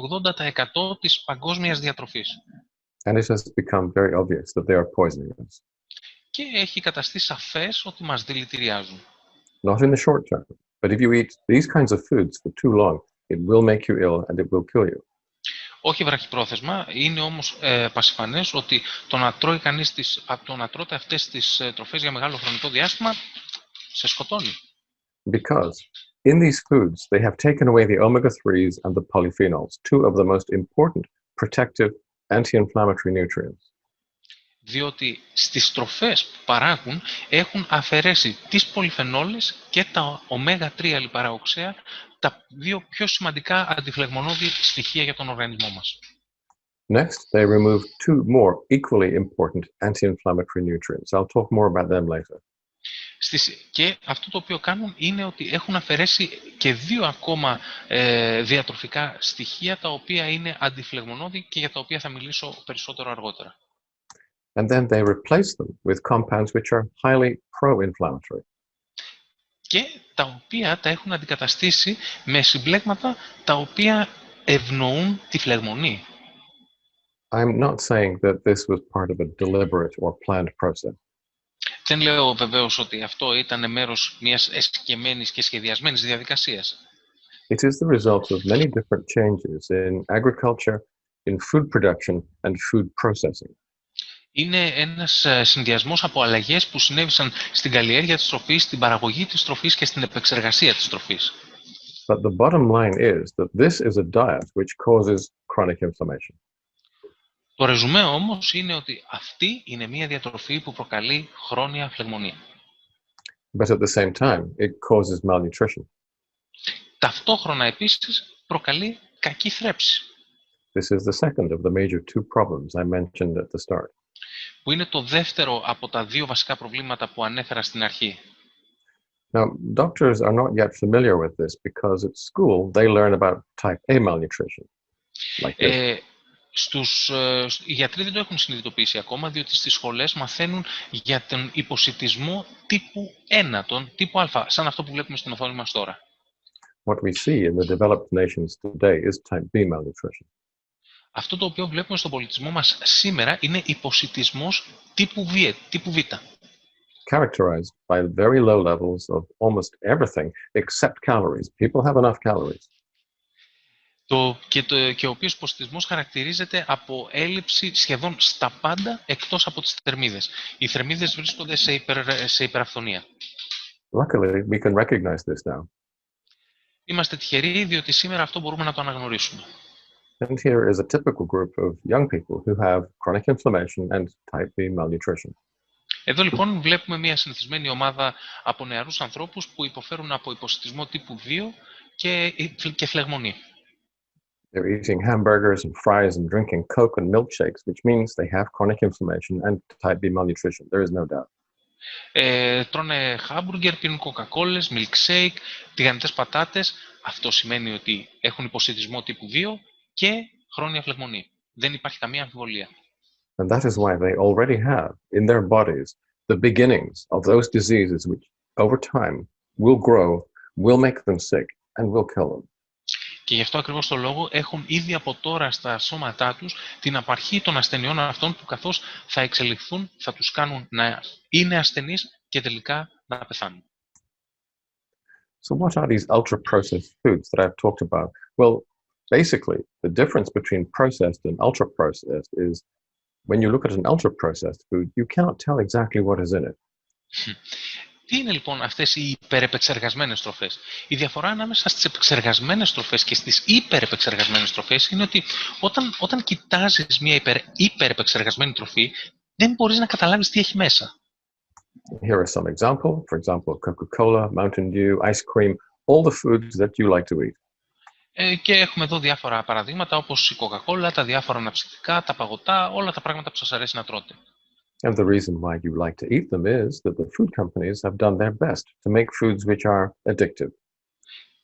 80% της παγκόσμιας διατροφής. And it has become very obvious that they are poisoning us. Και έχει καταστεί σαφές ότι μας δηλητηριάζουν. Not in the short term, but if you eat these kinds of foods for too long, it will make you ill and it will kill you. Όχι βραχυπρόθεσμα, είναι όμως πασιφανές ότι το να τρώει κανείς τρώτε αυτές τις τροφές για μεγάλο χρονικό διάστημα σε σκοτώνει. Because in these foods, they have taken away the omega-3s and the polyphenols, two of the most important protective anti-inflammatory nutrients. Διότι στις τροφές που παράγουν έχουν αφαιρέσει τις πολυφενόλες και τα ωμέγα-3 λιπαρά οξέα, τα δύο πιο σημαντικά αντιφλεγμονώδη στοιχεία για τον οργανισμό μας. Next, they remove two more equally important anti-inflammatory nutrients. I'll talk more about them later. Και αυτό το οποίο κάνουν είναι ότι έχουν αφαιρέσει και 2 ακόμα διατροφικά στοιχεία τα οποία είναι αντιφλεγμονώδη και για τα οποία θα μιλήσω περισσότερο αργότερα. And then they replace them with compounds which are highly pro-inflammatory. Και τα οποία τα έχουν αντικαταστήσει με συμπλέγματα τα οποία ευνοούν τη φλεγμονή. I'm not saying that this was part of a deliberate or planned process. Δεν λέω βεβαίως ότι αυτό ήταν μέρος μιας εσκεμμένης και σχεδιασμένης διαδικασίας. It is the result of many different changes in agriculture, in food production and food processing. Είναι ένας συνδυασμός από αλλαγές που συνέβησαν στην καλλιέργεια της τροφής, στην παραγωγή της τροφής και στην επεξεργασία της τροφής. But the bottom line is that this is a diet which causes chronic inflammation. Το ρεζουμέ όμως είναι ότι αυτή είναι μια διατροφή που προκαλεί χρόνια φλεγμονή. But at the same time, it causes malnutrition. Ταυτόχρονα επίσης προκαλεί κακή θρέψη. This is the second of the major two problems I mentioned at the start. Που είναι το δεύτερο από τα 2 βασικά προβλήματα που ανέφερα στην αρχή. Now, doctors are not yet familiar with this because at school they learn about type A malnutrition. Like this. Οι γιατροί δεν το έχουν συνειδητοποιήσει ακόμα, διότι στις σχολές μαθαίνουν για τον υποσιτισμό τύπου 1, τον τύπου Α, σαν αυτό που βλέπουμε στην οθόνη μας τώρα. What we see in the developed nations today is type B malnutrition. Αυτό το οποίο βλέπουμε στον πολιτισμό μας σήμερα είναι υποσιτισμός τύπου Β. Characterized by very low levels of almost everything except calories. People have enough calories. Και ο οποίος υποσιτισμός χαρακτηρίζεται από έλλειψη σχεδόν στα πάντα εκτός από τις θερμίδες. Οι θερμίδες βρίσκονται σε υπεραφθονία. Luckily, we can recognize this now. Είμαστε τυχεροί διότι σήμερα αυτό μπορούμε να το αναγνωρίσουμε. And here is a typical group of young people who have chronic inflammation and type B malnutrition. Εδώ λοιπόν βλέπουμε μια συνηθισμένη ομάδα από νεαρούς ανθρώπους που υποφέρουν από υποσιτισμό τύπου 2 και φλεγμονή. They're eating hamburgers and fries and drinking Coke and milkshakes, which means they have chronic inflammation and type B malnutrition. There is no doubt. Τρώνε χάμπουργκερ, πίνουν κοκακόλες, milkshake, τηγανιτές πατάτες. Αυτό σημαίνει ότι έχουν υποσιτισμό τύπου 2 και χρόνια φλεγμονή. Δεν υπάρχει καμία αμφιβολία. And that is why they already have in their bodies the beginnings of those diseases which over time will grow, will make them sick and will kill them. Και γι' αυτό ακριβώς το λόγο έχουν ήδη από τώρα στα σώματά τους την απαρχή των ασθενειών αυτών που καθώς θα εξελιχθούν θα τους κάνουν να είναι ασθενείς και τελικά να πεθάνουν. So what are these ultra-processed foods that I've talked about? Well, basically, the difference between processed and ultra-processed is when you look at an ultra-processed food, you cannot tell exactly what is in it. Τι είναι λοιπόν αυτές οι υπερεπεξεργασμένες τροφές? Η διαφορά ανάμεσα στις επεξεργασμένες τροφές και στις υπερεπεξεργασμένες τροφές είναι ότι όταν κοιτάζεις μια υπερεπεξεργασμένη τροφή, δεν μπορείς να καταλάβεις τι έχει μέσα. Here are some examples. For example, Coca-Cola, Mountain Dew, ice cream, all the foods that you like to eat. Και έχουμε εδώ διάφορα παραδείγματα όπως η Coca-Cola, τα διάφορα αναψυκτικά, τα παγωτά, όλα τα πράγματα που σας αρέσει να τρώτε. And the reason why you like to eat them is that the food companies have done their best to make foods which are addictive.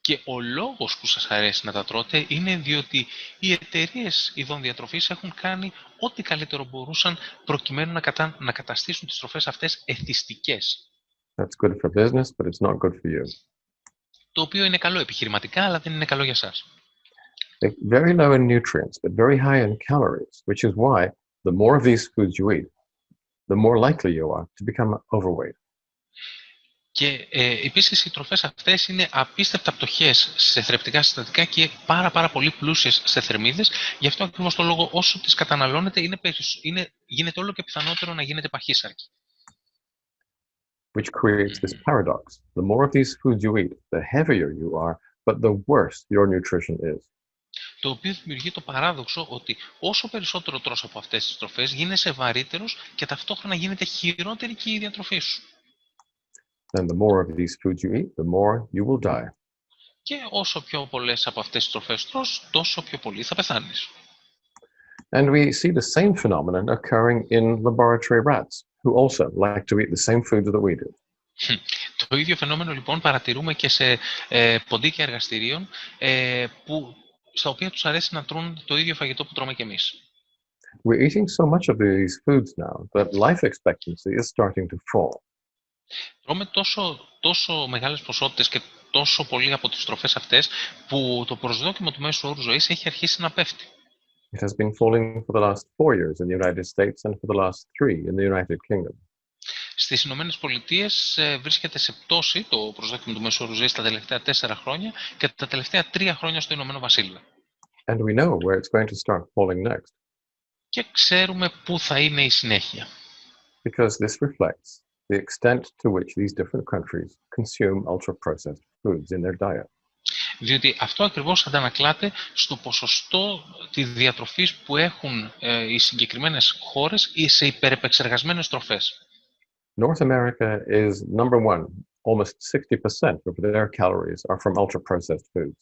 Και ο λόγος που σας αρέσει να τα τρώτε είναι διότι οι εταιρείες ειδών διατροφής έχουν κάνει ό,τι καλύτερο μπορούσαν προκειμένου να καταστήσουν τις τροφές αυτές εθιστικές. That's good for business, but it's not good for you. Το οποίο είναι καλό επιχειρηματικά, αλλά δεν είναι καλό για σας. They're very low in nutrients, but very high in calories, which is why the more of these foods you eat, the more likely you are to become overweight. Και επίσης οι τροφές αυτές είναι απίστευτα πτωχές σε θρεπτικά συστατικά και πάρα πολύ πλούσιες σε θερμίδες. Γι' αυτό ακριβώς το λόγο όσο τις καταναλώνετε γίνεται όλο και πιθανότερο να γίνετε παχύσαρκοι. Which creates this paradox. The more of these foods you eat, the heavier you are, but the worse your nutrition is. Το οποίο δημιουργεί το παράδοξο ότι όσο περισσότερο τρως από αυτές τις τροφές γίνεσαι βαρύτερος και ταυτόχρονα γίνεται χειρότερη και η διατροφή σου. And the more of these foods you eat, the more you will die. Και όσο πιο πολλές από αυτές τις τροφές τρως, τόσο πιο πολύ θα πεθάνεις. And we see the same phenomenon occurring in laboratory rats, who also like to eat the same foods that we do. Το ίδιο φαινόμενο λοιπόν παρατηρούμε και σε ποντίκια εργαστηρίων στα οποία τους αρέσει να τρώνε το ίδιο φαγητό που τρώμε κι εμείς. We're eating so much of these foods now that life expectancy is starting to fall. Τρώμε τόσο μεγάλες ποσότητες και τόσο πολύ από τις τροφές αυτές που το προσδόκιμο του μέσου όρου ζωής έχει αρχίσει να πέφτει. It has been falling for the last 4 years in the United States and for the last 3 in the United Kingdom. Στις Ηνωμένες Πολιτείες βρίσκεται σε πτώση το προσδόκιμο του μέσου όρου ζωής τα τελευταία 4 χρόνια και τα τελευταία 3 χρόνια στο Ηνωμένο Βασίλειο. And we know where it's going to start falling next. Και ξέρουμε πού θα είναι η συνέχεια. Because this reflects the extent to which these different countries consume ultra-processed foods in their diet. Διότι αυτό ακριβώς αντανακλάται στο ποσοστό της διατροφής που έχουν οι συγκεκριμένες χώρες ή σε υπερεπεξεργασμένες τροφές. North America is number one. Almost 60% of their calories are from ultra-processed foods.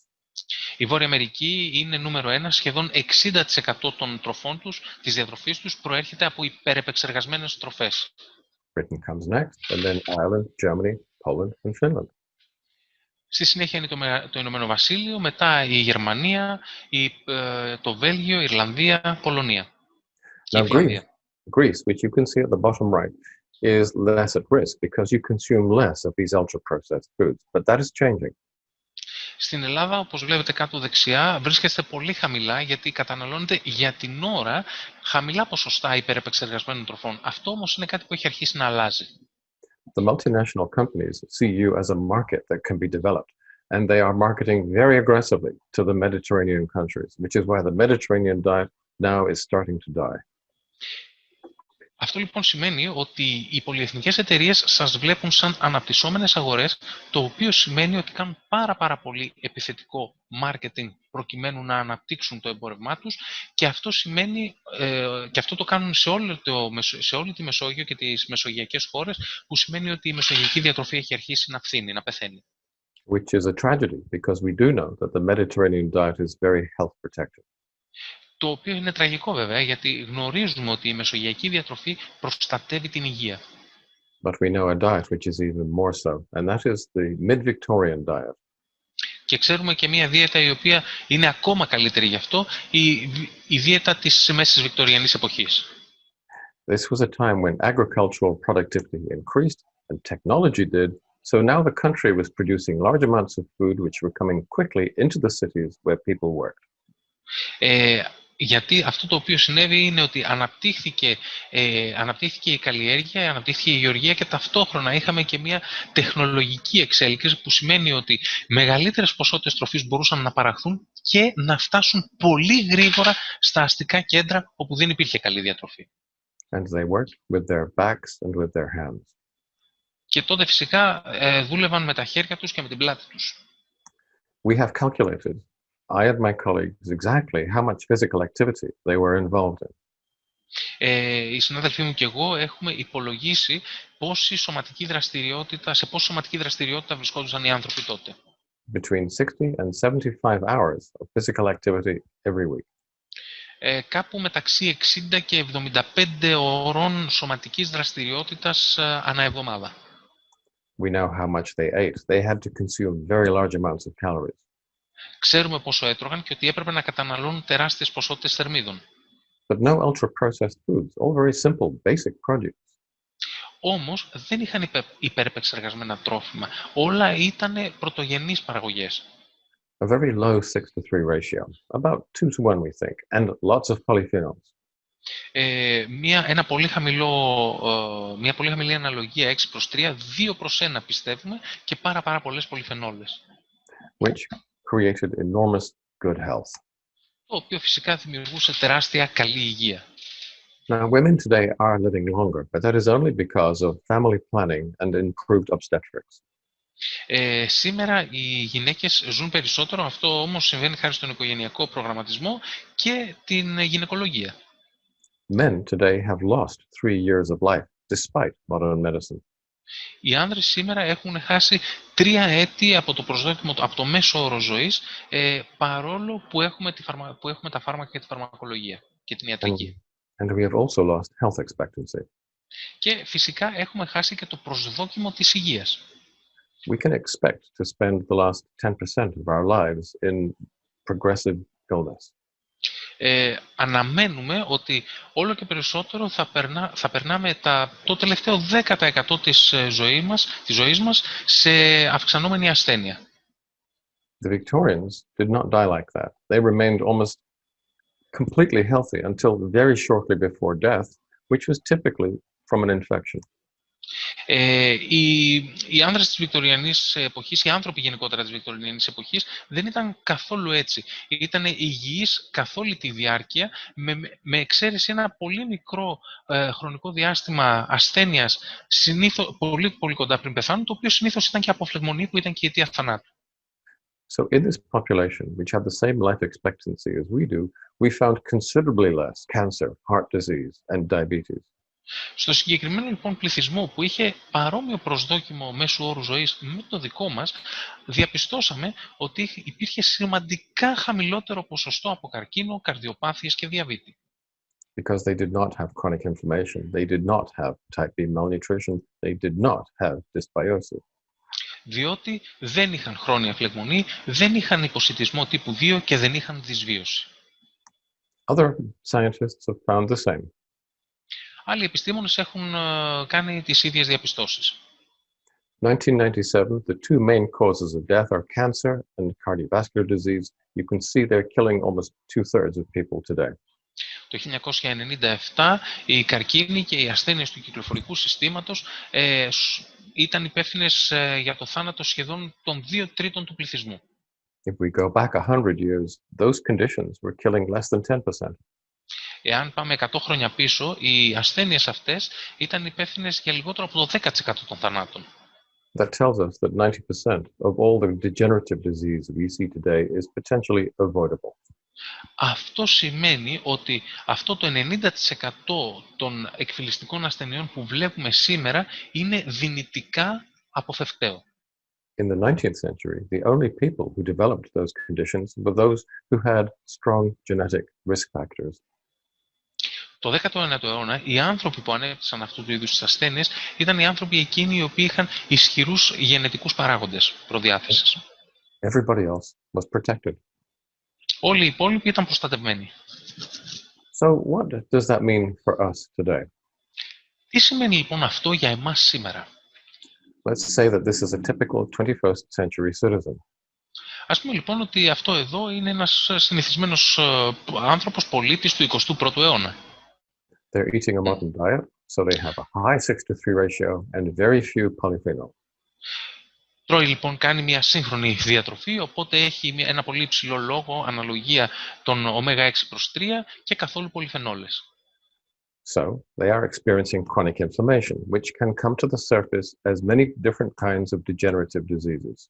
Η Βόρεια Αμερική είναι νούμερο 1, σχεδόν 60% των τροφών τους, της διατροφής τους, προέρχεται από υπερεπεξεργασμένες τροφές. Britain comes next, and then Ireland, Germany, Poland, and Finland. Στη συνέχεια είναι το Ηνωμένο Βασίλειο, μετά η Γερμανία, το Βέλγιο, η Ιρλανδία, Πολωνία και η Φιλανδία. Greece, which you can see at the bottom right, is less at risk because you consume less of these ultra-processed foods. But that is changing. Στην Ελλάδα, όπως βλέπετε κάτω δεξιά, βρίσκεστε πολύ χαμηλά γιατί καταναλώνετε για την ώρα χαμηλά ποσοστά υπερεπεξεργασμένων τροφών. Αυτό όμως είναι κάτι που έχει αρχίσει να αλλάζει. The multinational companies see you as a market that can be developed, and they are marketing very aggressively to the Mediterranean countries, which is why the Mediterranean diet now is starting to die. Αυτό λοιπόν σημαίνει ότι οι πολυεθνικές εταιρείες σας βλέπουν σαν αναπτυσσόμενες αγορές, το οποίο σημαίνει ότι κάνουν πάρα πολύ επιθετικό marketing προκειμένου να αναπτύξουν το εμπόρευμά τους και αυτό σημαίνει, και αυτό το κάνουν σε όλη τη Μεσόγειο και τις μεσογειακές χώρες, που σημαίνει ότι η μεσογειακή διατροφή έχει αρχίσει να φθήνει, να πεθαίνει. Which is a tragedy because we do know that the Mediterranean diet is very health protective. Το οποίο είναι τραγικό βέβαια, γιατί γνωρίζουμε ότι η μεσογειακή διατροφή προστατεύει την υγεία. But we know a diet which is even more so, and that is the mid-Victorian diet. Και ξέρουμε και μια δίαιτα η οποία είναι ακόμα καλύτερη γι' αυτό, η δίαιτα της μέσης Βικτωριανής εποχής. This was a time when agricultural productivity increased and technology did, so now the country was producing large amounts of food which were coming quickly into the cities where people worked. Γιατί αυτό το οποίο συνέβη είναι ότι αναπτύχθηκε η καλλιέργεια, αναπτύχθηκε η γεωργία και ταυτόχρονα είχαμε και μια τεχνολογική εξέλιξη που σημαίνει ότι μεγαλύτερες ποσότητες τροφής μπορούσαν να παραχθούν και να φτάσουν πολύ γρήγορα στα αστικά κέντρα όπου δεν υπήρχε καλή διατροφή. And they worked with their backs and with their hands. Και τότε φυσικά δούλευαν με τα χέρια τους και με την πλάτη τους. We have calculated, I and my colleagues, exactly how much physical activity they were involved in. Οι συνάδελφοί μου και εγώ έχουμε υπολογίσει σε πόση σωματική δραστηριότητα βρισκόντουσαν οι άνθρωποι τότε. Between 60 and 75 hours of physical activity every week. Κάπου μεταξύ 60 και 75 ώρων σωματικής δραστηριότητας ανά εβδομάδα. We know how much they ate. They had to consume very large amounts of calories. Ξέρουμε πόσο έτρωγαν και ότι έπρεπε να καταναλώνουν τεράστιες ποσότητες θερμίδων. But no ultra-processed foods, all very simple, basic produce. Όμως δεν είχαν υπερεπεξεργασμένα τρόφιμα. Όλα ήταν πρωτογενείς παραγωγές. A very low 6-to-3 ratio, about 2-to-1 we think, and lots of polyphenols. Μια πολύ χαμηλή αναλογία 6/3, 2/1 πιστεύουμε και πάρα πολλές πολυφενόλες. Which created enormous good health. Το οποίο φυσικά δημιουργούσε τεράστια καλή υγεία. Now, women today are living longer, but that is only because of family planning and improved obstetrics. Σήμερα οι γυναίκες ζουν περισσότερο, αυτό όμως συμβαίνει χάρη στον οικογενειακό προγραμματισμό και την γυναικολογία. Men today have lost 3 years of life, despite modern medicine. Οι άνδρες σήμερα έχουν χάσει 3 έτη από το μέσο όρο ζωής, παρόλο που έχουμε τα φάρμακα και τη φαρμακολογία και την ιατρική. And we have also lost health expectancy. Και φυσικά έχουμε χάσει και το προσδόκιμο της υγείας. We can expect to spend the last 10% of our lives in progressive illness. Αναμένουμε ότι όλο και περισσότερο θα περνάμε το τελευταίο 10% της ζωής μας σε αυξανόμενη ασθένεια. The Victorians did not die like that. They remained almost completely healthy until very shortly before death, which was typically from an infection. Οι άνδρες της Βικτωριανής εποχής, οι άνθρωποι γενικότερα της Βικτωριανής εποχής, δεν ήταν καθόλου έτσι. Ήταν υγιείς καθ' όλη τη διάρκεια, με εξαίρεση ένα πολύ μικρό χρονικό διάστημα ασθένειας, πολύ, πολύ κοντά πριν πεθάνουν, το οποίο συνήθως ήταν και αποφλεγμονή, που ήταν και η αιτία θανάτου. So in this population, which had the same life expectancy as we do, we found considerably less cancer, heart disease, and diabetes. Στο συγκεκριμένο λοιπόν πληθυσμό που είχε παρόμοιο προσδόκιμο μέσου όρου ζωής με το δικό μας, διαπιστώσαμε ότι υπήρχε σημαντικά χαμηλότερο ποσοστό από καρκίνο, καρδιοπάθειες και διαβήτη. Because they did not have chronic inflammation, they did not have type B malnutrition, they did not have dysbiosis. Διότι δεν είχαν χρόνια φλεγμονή, δεν είχαν υποσιτισμό τύπου 2 και δεν είχαν δυσβίωση. Other scientists have found the same. Άλλοι επιστήμονες έχουν κάνει τις ίδιες διαπιστώσεις. 1997, the two main causes of death are cancer and cardiovascular disease. You can see they're killing almost 2/3 of people today. Το 1997 η καρκίνη και οι ασθένειες του κυκλοφορικού συστήματος ήταν υπεύθυνες για το θάνατο σχεδόν των 2/3 του πληθυσμού. If we go back 100 years, those conditions were killing less than 10%. Εάν πάμε 100 χρόνια πίσω, οι ασθένειες αυτές ήταν υπεύθυνες για λιγότερο από το 10% των θανάτων. That tells us that 90% of all the degenerative disease we see today is potentially avoidable. Αυτό σημαίνει ότι αυτό το 90% των εκφυλιστικών ασθενειών που βλέπουμε σήμερα είναι δυνητικά αποφευκταίο. In the 19th century, the only people who developed those conditions were those who had strong genetic risk factors. Το 19ο αιώνα, οι άνθρωποι που ανέπτυσαν αυτού του είδους τις ασθένειες ήταν οι άνθρωποι εκείνοι οι οποίοι είχαν ισχυρούς γενετικούς παράγοντες προδιάθεσης. Everybody else was protected. Όλοι οι υπόλοιποι ήταν προστατευμένοι. So what does that mean for us today? Τι σημαίνει λοιπόν αυτό για εμάς σήμερα? Let's say that this is a typical 21st century citizen. Ας πούμε λοιπόν ότι αυτό εδώ είναι ένας συνηθισμένος άνθρωπος πολίτης του 21ου αιώνα. They're eating a modern diet, so they have a high 6-to-3 ratio and very few polyphenols. Τρώει λοιπόν, κάνει μια σύγχρονη διατροφή, οπότε έχει ένα πολύ υψηλό λόγο, αναλογία των ω6/3 και καθόλου πολυφενόλες. So they are experiencing chronic inflammation, which can come to the surface as many different kinds of degenerative diseases.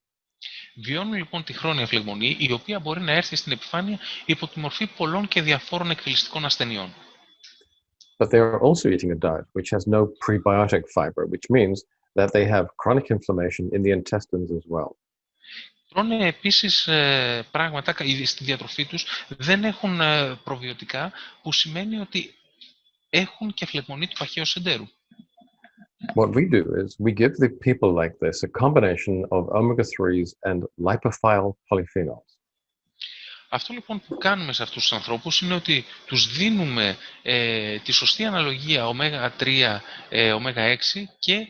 Βιώνουν λοιπόν τη χρόνια φλεγμονή, η οποία μπορεί να έρθει στην επιφάνεια υπό τη μορφή πολλών και διαφόρων εκφυλιστικών ασθενειών. But they are also eating a diet which has no prebiotic fiber, which means that they have chronic inflammation in the intestines as well. Τρώνε επίσης πράγματα στη διατροφή τους, δεν έχουν προβιωτικά, που σημαίνει ότι έχουν και φλεγμονή του παχαίου σεντέρου. What we do is we give the people like this a combination of omega-3s and lipophile polyphenols. Αυτό λοιπόν που κάνουμε σε αυτούς τους ανθρώπους είναι ότι τους δίνουμε τη σωστή αναλογία ω3, ω6 και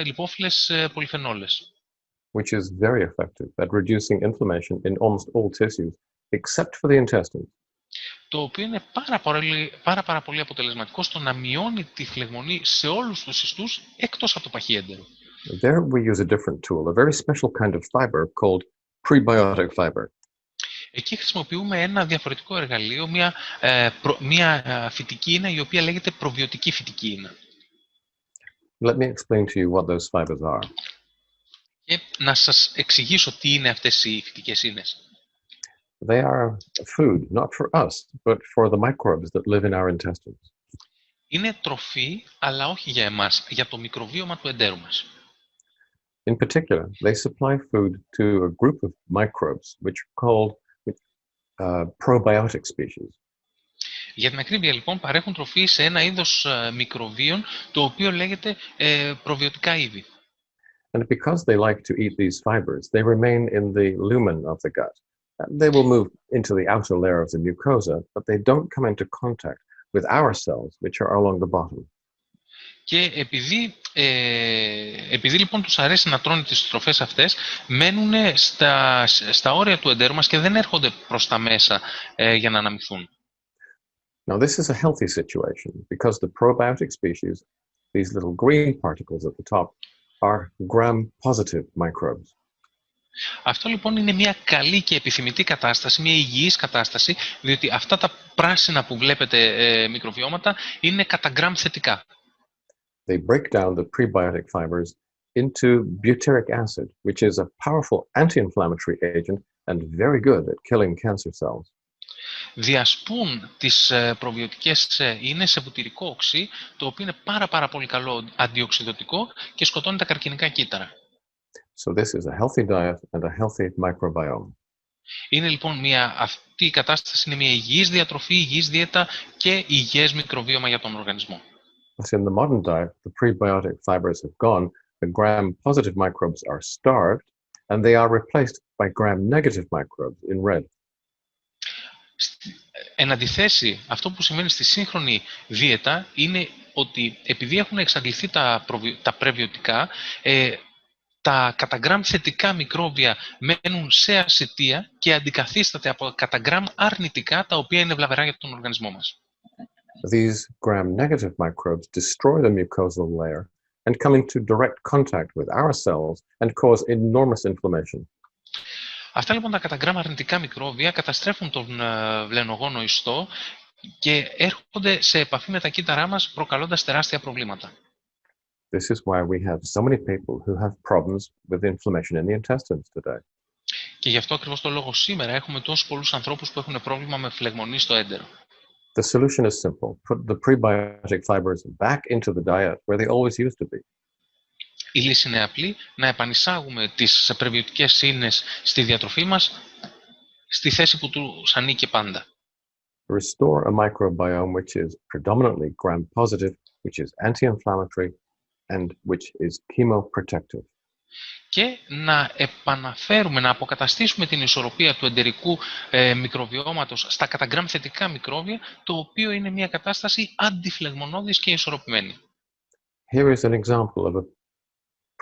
λιπόφιλες πολυφενόλες. Which is very effective at reducing inflammation in almost all tissues, except for the intestines. Το οποίο είναι πάρα πολύ αποτελεσματικό στο να μειώνει τη φλεγμονή σε όλους τους ιστούς, εκτός από το παχύεντερο. There we use a different tool, a very special kind of fiber called prebiotic fiber. Εκεί χρησιμοποιούμε ένα διαφορετικό εργαλείο, μια φυτική ίνα, η οποία λέγεται προβιωτική φυτική ίνα. Let me explain to you what those fibers are. Και να σας εξηγήσω τι είναι αυτές οι φυτικές ίνες. They are food, not for us, but for the microbes that live in our intestines. Είναι τροφή, αλλά όχι για εμάς, για το μικροβίωμα του εντέρου μας. In particular, they supply food to a group of microbes which are called probiotic species. Για την ακρίβεια, λοιπόν, παρέχουν τροφή σε ένα είδος μικροβίων, το οποίο λέγεται προβιωτικά είδη. And because they like to eat these fibers, they remain in the lumen of the gut. They will move into the outer layer of the mucosa, but they don't come into contact with our cells, which are along the bottom. Και επειδή λοιπόν τους αρέσει να τρώνε τις τροφές αυτές, μένουν στα όρια του εντέρου μας και δεν έρχονται προς τα μέσα για να αναμειχθούν. Now, this is a healthy situation because the probiotic species, these little green particles at the top, are gram-positive microbes. Αυτό λοιπόν είναι μια καλή και επιθυμητή κατάσταση, μια υγιής κατάσταση, διότι αυτά τα πράσινα που βλέπετε μικροβιώματα είναι κατά γκραμ θετικά. They break down the prebiotic fibers into butyric acid, which is a powerful anti-inflammatory agent and very good at killing cancer cells. Διασπούν τις προβιωτικές ίνες σε μπουτυρικό οξύ, το οποίο είναι πάρα πολύ καλό αντιοξυδωτικό και σκοτώνει τα καρκινικά κύτταρα. So this is a healthy diet and a healthy microbiome. Είναι λοιπόν αυτή η κατάσταση είναι μια υγιής διατροφή, υγιής δίαιτα και υγιές μικροβίωμα για τον οργανισμό. But in the modern diet, the prebiotic fibers have gone, the gram-positive microbes are starved, and they are replaced by gram-negative microbes in red. Εν αντιθέσει, αυτό που σημαίνει στη σύγχρονη δίαιτα είναι ότι επειδή έχουν εξαντληθεί τα πρεβιωτικά, τα κατά γκραμ θετικά μικρόβια μένουν σε ασιτεία και αντικαθίσταται από κατά γκραμ αρνητικά, τα οποία είναι βλαβερά για τον οργανισμό μας. These gram-negative microbes destroy the mucosal layer and come into direct contact with our cells and cause enormous inflammation. Αυτά λοιπόν τα κατά γκραμ αρνητικά μικρόβια καταστρέφουν τον βλενογόνο ιστό και έρχονται σε επαφή με τα κύτταρά μας, προκαλώντας τεράστια προβλήματα. This is why we have so many people who have problems with inflammation in the intestines today. Και γι' αυτό ακριβώς το λόγο σήμερα έχουμε τόσους πολλούς ανθρώπους που έχουν πρόβλημα με φλεγμονή στο έντερο. The solution is simple. Put the prebiotic fibers back into the diet where they always used to be. Η λύση είναι απλή, να επανεισάγουμε τις πρεβιωτικές ίνες στη διατροφή μας, στη θέση που τους ανήκε πάντα. Restore a microbiome which is predominantly gram-positive, which is anti-inflammatory, and which is chemoprotective. Και να επαναφέρουμε, να αποκαταστήσουμε την ισορροπία του εντερικού μικροβιώματος στα κατά γκραμ θετικά μικρόβια, το οποίο είναι μια κατάσταση αντιφλεγμονώδης και ισορροπημένη. Here is an example of a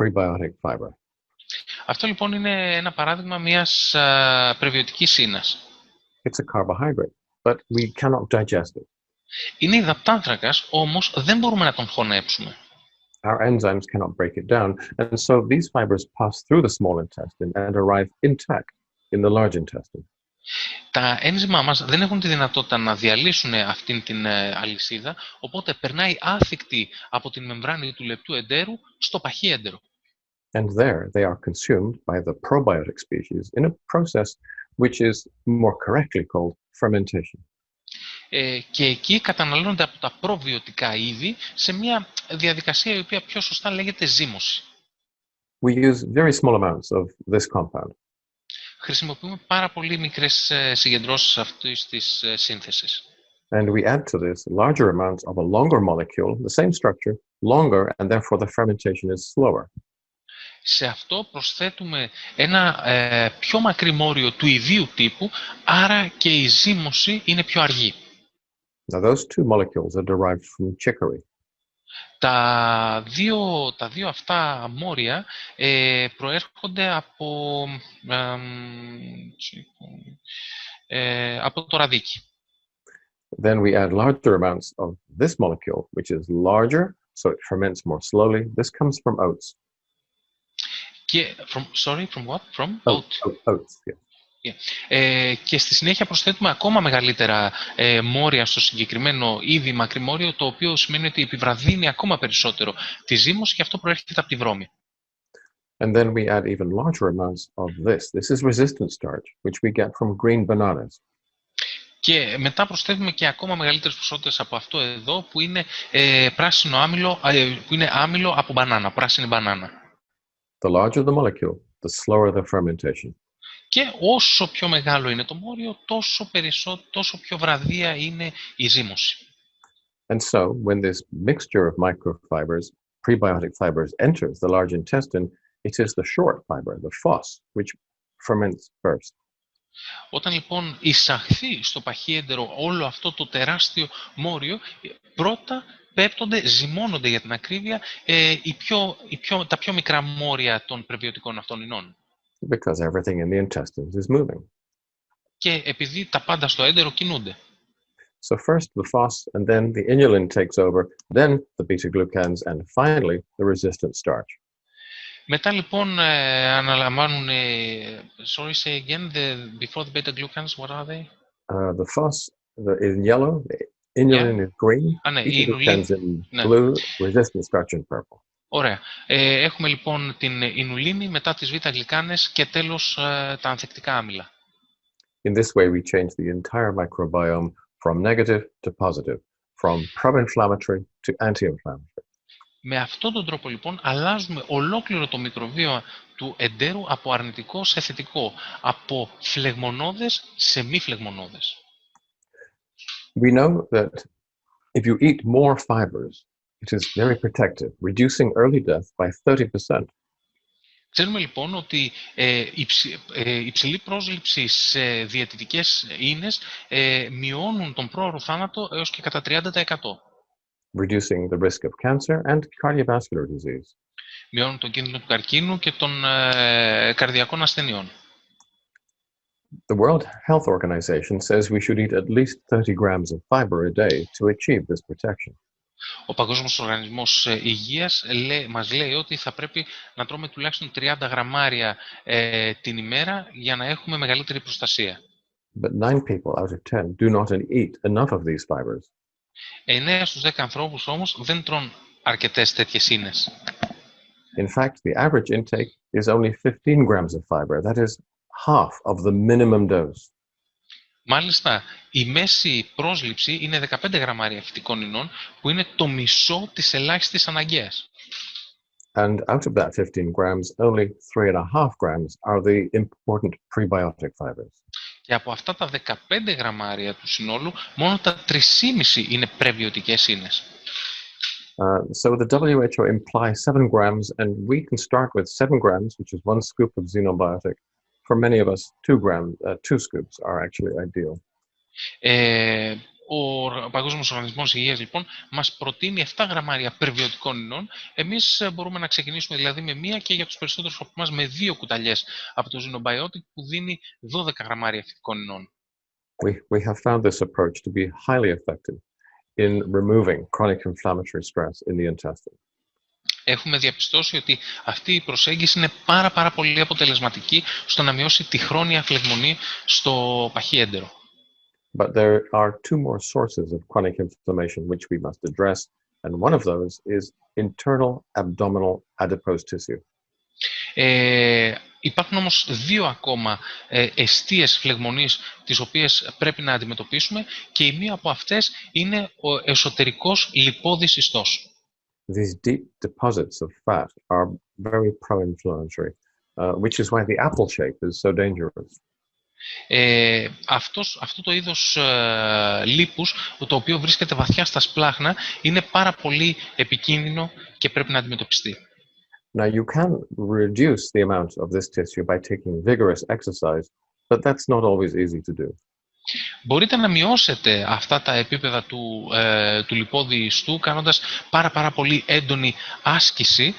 prebiotic fiber. Αυτό λοιπόν είναι ένα παράδειγμα μιας πρεβιωτικής ίνας. It's a carbohydrate, but we cannot digest it. Είναι υδατάνθρακας, όμως δεν μπορούμε να τον χωνέψουμε. Our enzymes cannot break it down, and so these fibers pass through the small intestine and arrive intact in the large intestine. Τα ένζημα μας δεν έχουν τη δυνατότητα να διαλύσουν αυτήν την αλυσίδα, οπότε περνάει άθικτη από την μεμβράνη του λεπτού εντέρου στο παχύ έντερο. And there they are consumed by the probiotic species in a process which is more correctly called fermentation. Και εκεί καταναλώνονται από τα προβιωτικά είδη σε μια διαδικασία η οποία πιο σωστά λέγεται ζύμωση. We use very small amounts of this compound. Χρησιμοποιούμε πάρα πολύ μικρές συγκεντρώσεις αυτής της σύνθεσης. And we add to this larger amounts of a longer molecule, the same structure, longer, and therefore the fermentation is slower. Σε αυτό προσθέτουμε ένα πιο μακρύ μόριο του ιδίου τύπου, άρα και η ζύμωση είναι πιο αργή. Now those two molecules are derived from chicory. Τα δύο αυτά μόρια προέρχονται από το ραδίκι. Then we add larger amounts of this molecule, which is larger, so it ferments more slowly. This comes from oats. From what? From oats, yeah. Και στη συνέχεια προσθέτουμε ακόμα μεγαλύτερα μόρια στο συγκεκριμένο είδη μακριμόριο, το οποίο σημαίνει ότι επιβραδύνει ακόμα περισσότερο τη ζύμωση και αυτό προέρχεται από τη βρώμη. And then we add even larger amounts of this. This is resistant starch, which we get from green bananas. Και μετά προσθέτουμε και ακόμα μεγαλύτερες ποσότητες από αυτό εδώ, που είναι πράσινο άμυλο, που είναι άμυλο από μπανάνα, πράσινη μπανάνα. The larger the molecule, the slower the fermentation. Και όσο πιο μεγάλο είναι το μόριο, τόσο πιο βραδία είναι η ζύμωση. And so, when this mixture of microfibers, prebiotic fibers, enters the large intestine, it is the short fiber, the FOS, which ferments first. Όταν λοιπόν εισαχθεί στο παχύεντερο όλο αυτό το τεράστιο μόριο, πρώτα πέπτονται, ζυμώνονται για την ακρίβεια τα πιο μικρά μόρια των πρεβιωτικών αυτών ινών. Because everything in the intestines is moving. Και επειδή τα πάντα στο έντερο κινούνται. So first the FOS, and then the inulin takes over, then the beta-glucans, and finally the resistant starch. Μετά λοιπόν αναλαμβάνουν, sorry, say again, before the beta-glucans, what are they? The FOS is in yellow, the inulin is green, ναι, η beta-glucans in blue, resistant starch in purple. Ωραία. Έχουμε λοιπόν την ινουλίνη, μετά τις β-γλυκάνες και τέλος τα ανθεκτικά άμυλα. In this way we change the entire microbiome from negative to positive, from pro-inflammatory to anti-inflammatory. Με αυτόν τον τρόπο λοιπόν αλλάζουμε ολόκληρο το μικροβίωμα του εντέρου από αρνητικό σε θετικό, από φλεγμονώδες σε μη φλεγμονώδες. We know that if you eat more fibers, it is very protective, reducing early death by 30%. Ξέρουμε λοιπόν ότι υψηλή πρόσληψη σε διαιτητικές ίνες μειώνουν τον πρόωρο θάνατο έως και κατά 30%. Reducing the risk of cancer and cardiovascular disease. Μειώνουν τον κίνδυνο του καρκίνου και των καρδιακών ασθενειών. The World Health Organization says we should eat at least 30 grams of fiber a day to achieve this protection. Ο Παγκόσμιος Οργανισμός Υγείας μας λέει ότι θα πρέπει να τρώμε τουλάχιστον 30 γραμμάρια την ημέρα για να έχουμε μεγαλύτερη προστασία. But 9 people out of 10 do not eat enough of these fibers. 9 στους 10 ανθρώπους όμως δεν τρώνε αρκετές τέτοιες ίνες. In fact, the average intake is only 15 grams of fiber. That is half of the minimum dose. Μάλιστα, η μέση πρόσληψη είναι 15 γραμμάρια φυτικών ινών, που είναι το μισό της ελάχιστης αναγκαίας. And out of that 15 grams, only 3.5 grams are the important prebiotic fibers. Και από αυτά τα 15 γραμμάρια του συνόλου, μόνο τα 3,5 είναι πρεβιωτικές ίνες. So the WHO implies 7 grams, and we can start with 7 grams, which is 1 scoop of xenobiotic. For many of us, 2 scoops are actually ideal. Ο Παγκόσμιος Οργανισμός Υγείας λοιπόν μας προτείνει 7 γραμμάρια πρεβιωτικών ινών. Εμείς μπορούμε να ξεκινήσουμε δηλαδή με 1 και για τους περισσότερους από εμάς με 2 κουταλιές από το xenobiotic που δίνει 12 γραμμάρια φυτικών ινών. We have found this approach to be highly effective in removing chronic inflammatory stress in the intestine. Έχουμε διαπιστώσει ότι αυτή η προσέγγιση είναι πάρα πολύ αποτελεσματική στο να μειώσει τη χρόνια φλεγμονή στο παχύεντερο. But there are 2 more sources of chronic inflammation which we must address, and one of those is internal abdominal adipose tissue. Υπάρχουν όμως 2 ακόμα εστίες φλεγμονής τις οποίες πρέπει να αντιμετωπίσουμε και η μία από αυτές είναι ο εσωτερικός λιπώδης ιστός. These deep deposits of fat are very pro-inflammatory, which is why the apple shape is so dangerous. Αυτό το είδος λίπους, το οποίο βρίσκεται βαθιά στα σπλάχνα, είναι πάρα πολύ επικίνδυνο και πρέπει να αντιμετωπιστεί. Now, you can reduce the amount of this tissue by taking vigorous exercise, but that's not always easy to do. Μπορείτε να μειώσετε αυτά τα επίπεδα του λιπώδη ιστού κάνοντας πάρα πολύ έντονη άσκηση.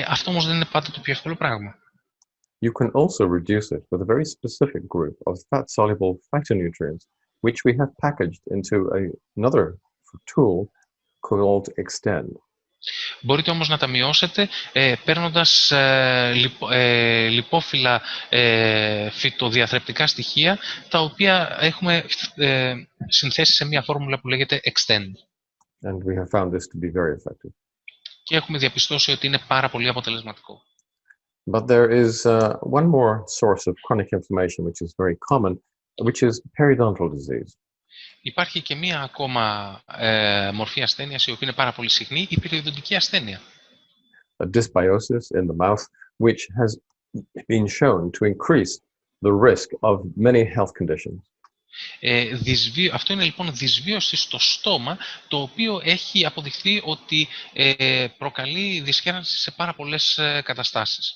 Αυτό όμως δεν είναι πάντα το πιο εύκολο πράγμα. You can also reduce it with a very specific group of fat-soluble phytonutrients, which we have packaged into another tool called Extend. Μπορείτε όμως να τα μειώσετε παίρνοντας λιπόφυλλα φυτοδιαθρεπτικά στοιχεία, τα οποία έχουμε συνθέσει σε μια φόρμουλα που λέγεται Extend. And we have found this to be very effective. Και έχουμε διαπιστώσει ότι είναι πάρα πολύ αποτελεσματικό. But there is one more source of chronic inflammation which is very common, which is periodontal disease. Υπάρχει και μία ακόμα μορφή ασθένειας η οποία είναι πάρα πολύ συχνή, η περιοδοντική ασθένεια. A dysbiosis in the mouth, which has been shown to increase the risk of many health conditions. Αυτό είναι λοιπόν δυσβίωση στο στόμα, το οποίο έχει αποδειχθεί ότι προκαλεί δυσχέρανση σε πάρα πολλές καταστάσεις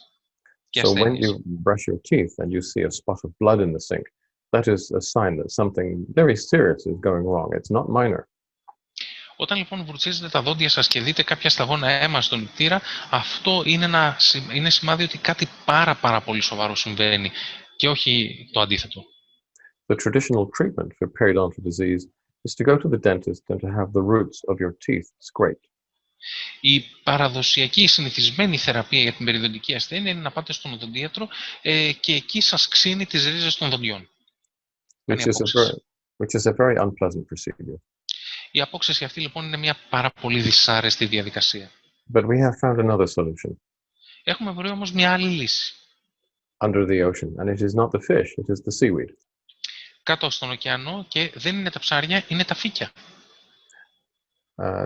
και So when ασθένειες. you brush your teeth and you see a spot of blood in the sink, that is a sign that something very serious is going wrong. It's not minor. Όταν λοιπόν βουρτσίζετε τα δόντια σας και δείτε κάποια σταγόνα αίμα στον νηπτήρα, αυτό είναι σημάδι ότι κάτι πάρα πολύ σοβαρό συμβαίνει και όχι το αντίθετο. The traditional treatment for periodontal disease is to go to the dentist and to have the roots of your teeth scraped. Η παραδοσιακή συνηθισμένη θεραπεία για την περιοδοντική ασθένεια είναι να πάτε στον οδοντίατρο και εκεί σας ξύνει τις ρίζες των δοντιών. Which is a very unpleasant procedure. Η απόξεση αυτή λοιπόν είναι μια πάρα πολύ δυσάρεστη διαδικασία. But we have found another solution. Έχουμε βρει όμως μια άλλη λύση. Under the ocean, and it is not the fish, it is the seaweed. Κάτω στον ωκεανό και δεν είναι τα ψάρια, είναι τα φύκια.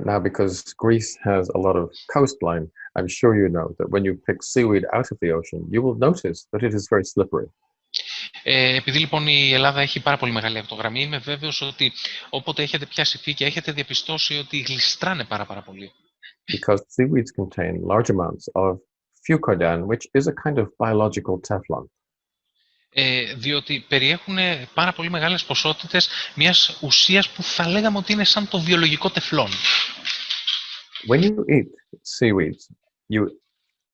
Now, because Greece has a lot of coastline, I'm sure you know that when you pick seaweed out of the ocean, you will notice that it is very slippery. Επειδή λοιπόν η Ελλάδα έχει πάρα πολύ μεγάλη ακτογραμμή, είμαι βέβαιος ότι όποτε έχετε πιάσει φύκια, έχετε διαπιστώσει ότι γλιστράνε πάρα πολύ. Because seaweeds contain large amounts of fucoidan, which is a kind of biological Teflon. Διότι περιέχουν πάρα πολύ μεγάλες ποσότητες μιας ουσίας που θα λέγαμε ότι είναι σαν το βιολογικό τεφλόν. When you eat seaweeds, you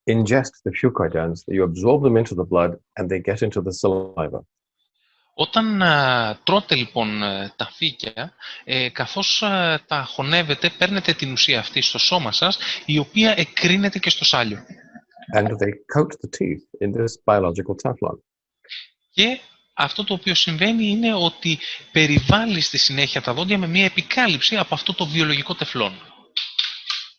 ingest the fucoidans, you absorb them into the blood, and they get into the saliva. Όταν τρώτε λοιπόν τα φύκια, καθώς τα χωνεύετε, παίρνετε την ουσία αυτή στο σώμα σας, η οποία εκρίνεται και στο σάλιο. And they coat the teeth in this biological Teflon. Και αυτό το οποίο συμβαίνει είναι ότι περιβάλλει στη συνέχεια τα δόντια με μια επικάλυψη από αυτό το βιολογικό τεφλόν.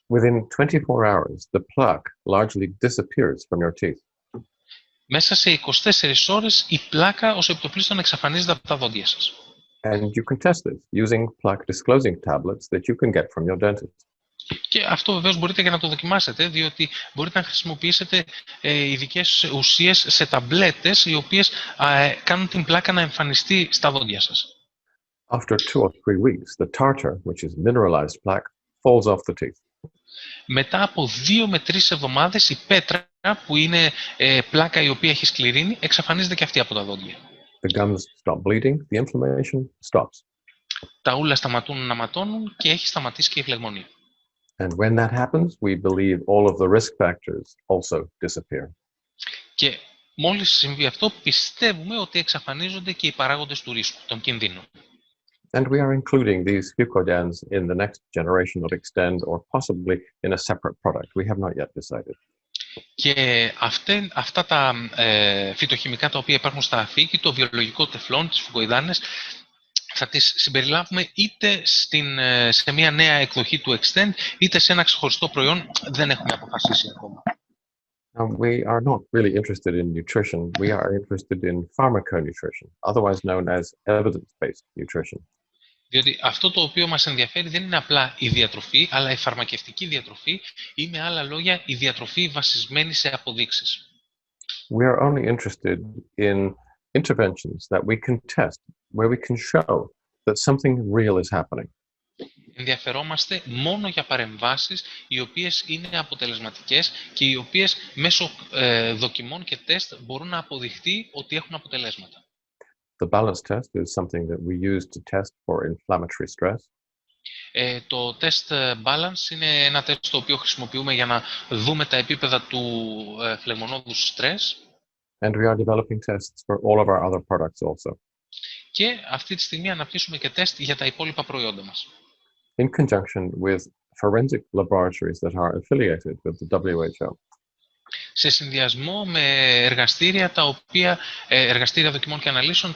Within 24 hours, the plaque largely disappears from your teeth. Μέσα σε 24 ώρες η πλάκα ως επιτοπλίστων εξαφανίζεται από τα δόντια σας. And you can test this using plaque disclosing tablets that you can get from your dentist. Και αυτό βεβαίως μπορείτε και να το δοκιμάσετε, διότι μπορείτε να χρησιμοποιήσετε ειδικές ουσίες σε ταμπλέτες, οι οποίες κάνουν την πλάκα να εμφανιστεί στα δόντια σας. After 2 or 3 weeks, the tartar, which is mineralized plaque, falls off the teeth. Μετά από 2 με 3 εβδομάδες, η πέτρα, που είναι πλάκα η οποία έχει σκληρίνει, εξαφανίζεται και αυτή από τα δόντια. The gums stop bleeding, the inflammation stops. Τα ούλα σταματούν να ματώνουν και έχει σταματήσει και η φλεγμονή. And when that happens, we believe all of the risk factors also disappear. Και μόλις συμβεί αυτό, πιστεύουμε ότι εξαφανίζονται και οι παράγοντες του ρίσκου, των κινδύνων. And we are including these fucoidans in the next generation of Extend or possibly in a separate product. We have not yet decided. Και αυτά τα φυτοχημικά τα οποία υπάρχουν στα αφύκη, το βιολογικό τεφλόν, τις φουκοειδάνες, θα τις συμπεριλάβουμε είτε σε μια νέα εκδοχή του Extend, είτε σε ένα ξεχωριστό προϊόν. Δεν έχουμε αποφασίσει ακόμα. We are not really interested in nutrition. We are interested in pharmaconutrition, otherwise known as evidence-based nutrition. Διότι αυτό το οποίο μας ενδιαφέρει δεν είναι απλά η διατροφή, αλλά η φαρμακευτική διατροφή ή με άλλα λόγια η διατροφή βασισμένη σε αποδείξεις. We are only interested in interventions that we can test, where we can show that something real is happening. Ενδιαφερόμαστε μόνο για παρεμβάσεις οι οποίες είναι αποτελεσματικές και οι οποίες μέσω δοκιμών και τεστ μπορούν να αποδειχτεί ότι έχουν αποτελέσματα. The balance test is something that we use to test for inflammatory stress. Το test balance είναι ένα τεστ το οποίο χρησιμοποιούμε για να δούμε τα επίπεδα του φλεγμονώδους στρες. And we are developing tests for all of our other products also. Και αυτή τη στιγμή αναπτύσσουμε και τεστ για τα υπόλοιπα προϊόντα μας. In conjunction with forensic laboratories that are affiliated with the WHO. Σε συνδυασμό με εργαστήρια, εργαστήρια δοκιμών και αναλύσεων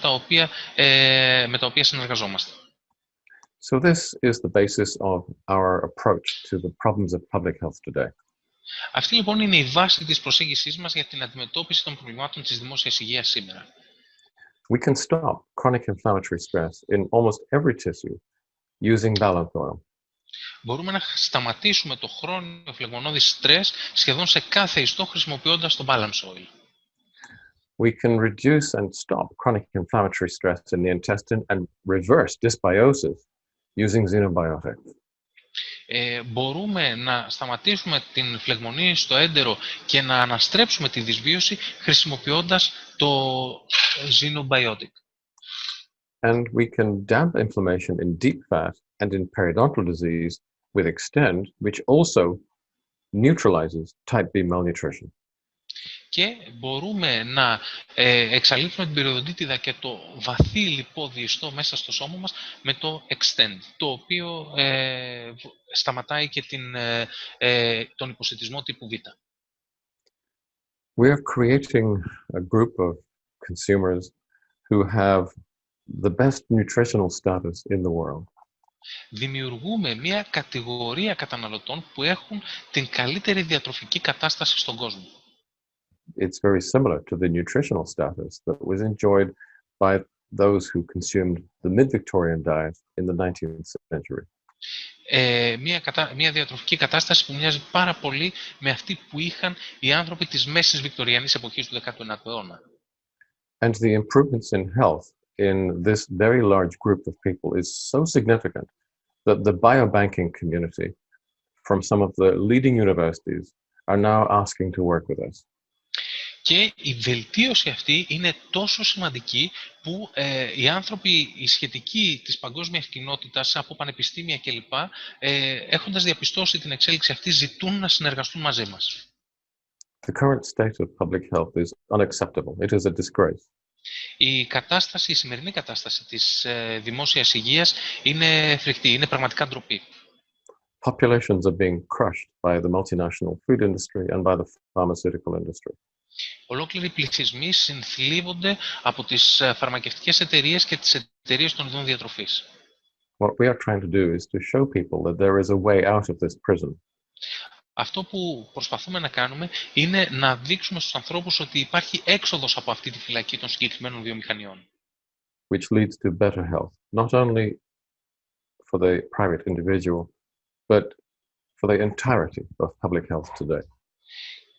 με τα οποία συνεργαζόμαστε. So this is the basis of our approach to the problems of public health today. Αυτή λοιπόν είναι η βάση της προσέγγισής μας για την αντιμετώπιση των προβλημάτων της δημόσιας υγείας σήμερα. We can stop chronic inflammatory stress in almost every tissue using balance oil. Μπορούμε να σταματήσουμε το χρόνιο φλεγμονώδη στρες σχεδόν σε κάθε ιστό χρησιμοποιώντας το balance oil. we can reduce and stop chronic inflammatory stress in the intestine and reverse dysbiosis using xenobiotics. Μπορούμε να σταματήσουμε την φλεγμονή στο έντερο και να αναστρέψουμε τη δυσβίωση χρησιμοποιώντας το xenobiotic. And we can damp inflammation in deep fat and in periodontal disease with Extend, which also neutralizes type B malnutrition. Και μπορούμε να εξαλείψουμε την περιοδοντίτιδα και το βαθύ λιπόδιεστό μέσα στο σώμα μας με το Extend, το οποίο σταματάει και τον υποσιτισμό τύπου Β. We are creating a group of consumers who have the best nutritional status in the world. Δημιουργούμε μια κατηγορία καταναλωτών που έχουν την καλύτερη διατροφική κατάσταση στον κόσμο. It's very similar to the nutritional status that was enjoyed by those who consumed the mid-Victorian diet in the 19th century. Μια διατροφική κατάσταση που μοιάζει πάρα πολύ με αυτή που είχαν οι άνθρωποι της μέσης βικτωριανής εποχής του 19ου αιώνα. And the improvements in health in this very large group of people is so significant that the biobanking community from some of the leading universities are now asking to work with us. Και η βελτίωση αυτή είναι τόσο σημαντική που οι άνθρωποι, οι σχετικοί της παγκόσμιας κοινότητας από πανεπιστήμια κλπ. Έχοντας διαπιστώσει την εξέλιξη αυτή, ζητούν να συνεργαστούν μαζί μας. The current state of public health is unacceptable. It is a disgrace. Η σημερινή κατάσταση της δημόσιας υγείας είναι φρικτή, είναι πραγματικά ντροπή. Populations are being crushed by the multinational food industry and by the pharmaceutical industry. Ολόκληροι πληθυσμοί συνθλίβονται από τις φαρμακευτικές εταιρείες και τις εταιρείες των ειδών διατροφής. What we are trying to do is to show people that there is a way out of this prison. Αυτό που προσπαθούμε να κάνουμε είναι να δείξουμε στους ανθρώπους ότι υπάρχει έξοδος από αυτή τη φυλακή των συγκεκριμένων βιομηχανιών. Which leads to better health, not only for the private individual, but for the entirety of public health today.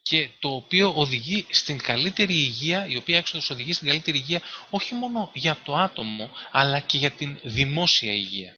Και το οποίο οδηγεί στην καλύτερη υγεία, η οποία έξοδος οδηγεί στην καλύτερη υγεία όχι μόνο για το άτομο, αλλά και για την δημόσια υγεία.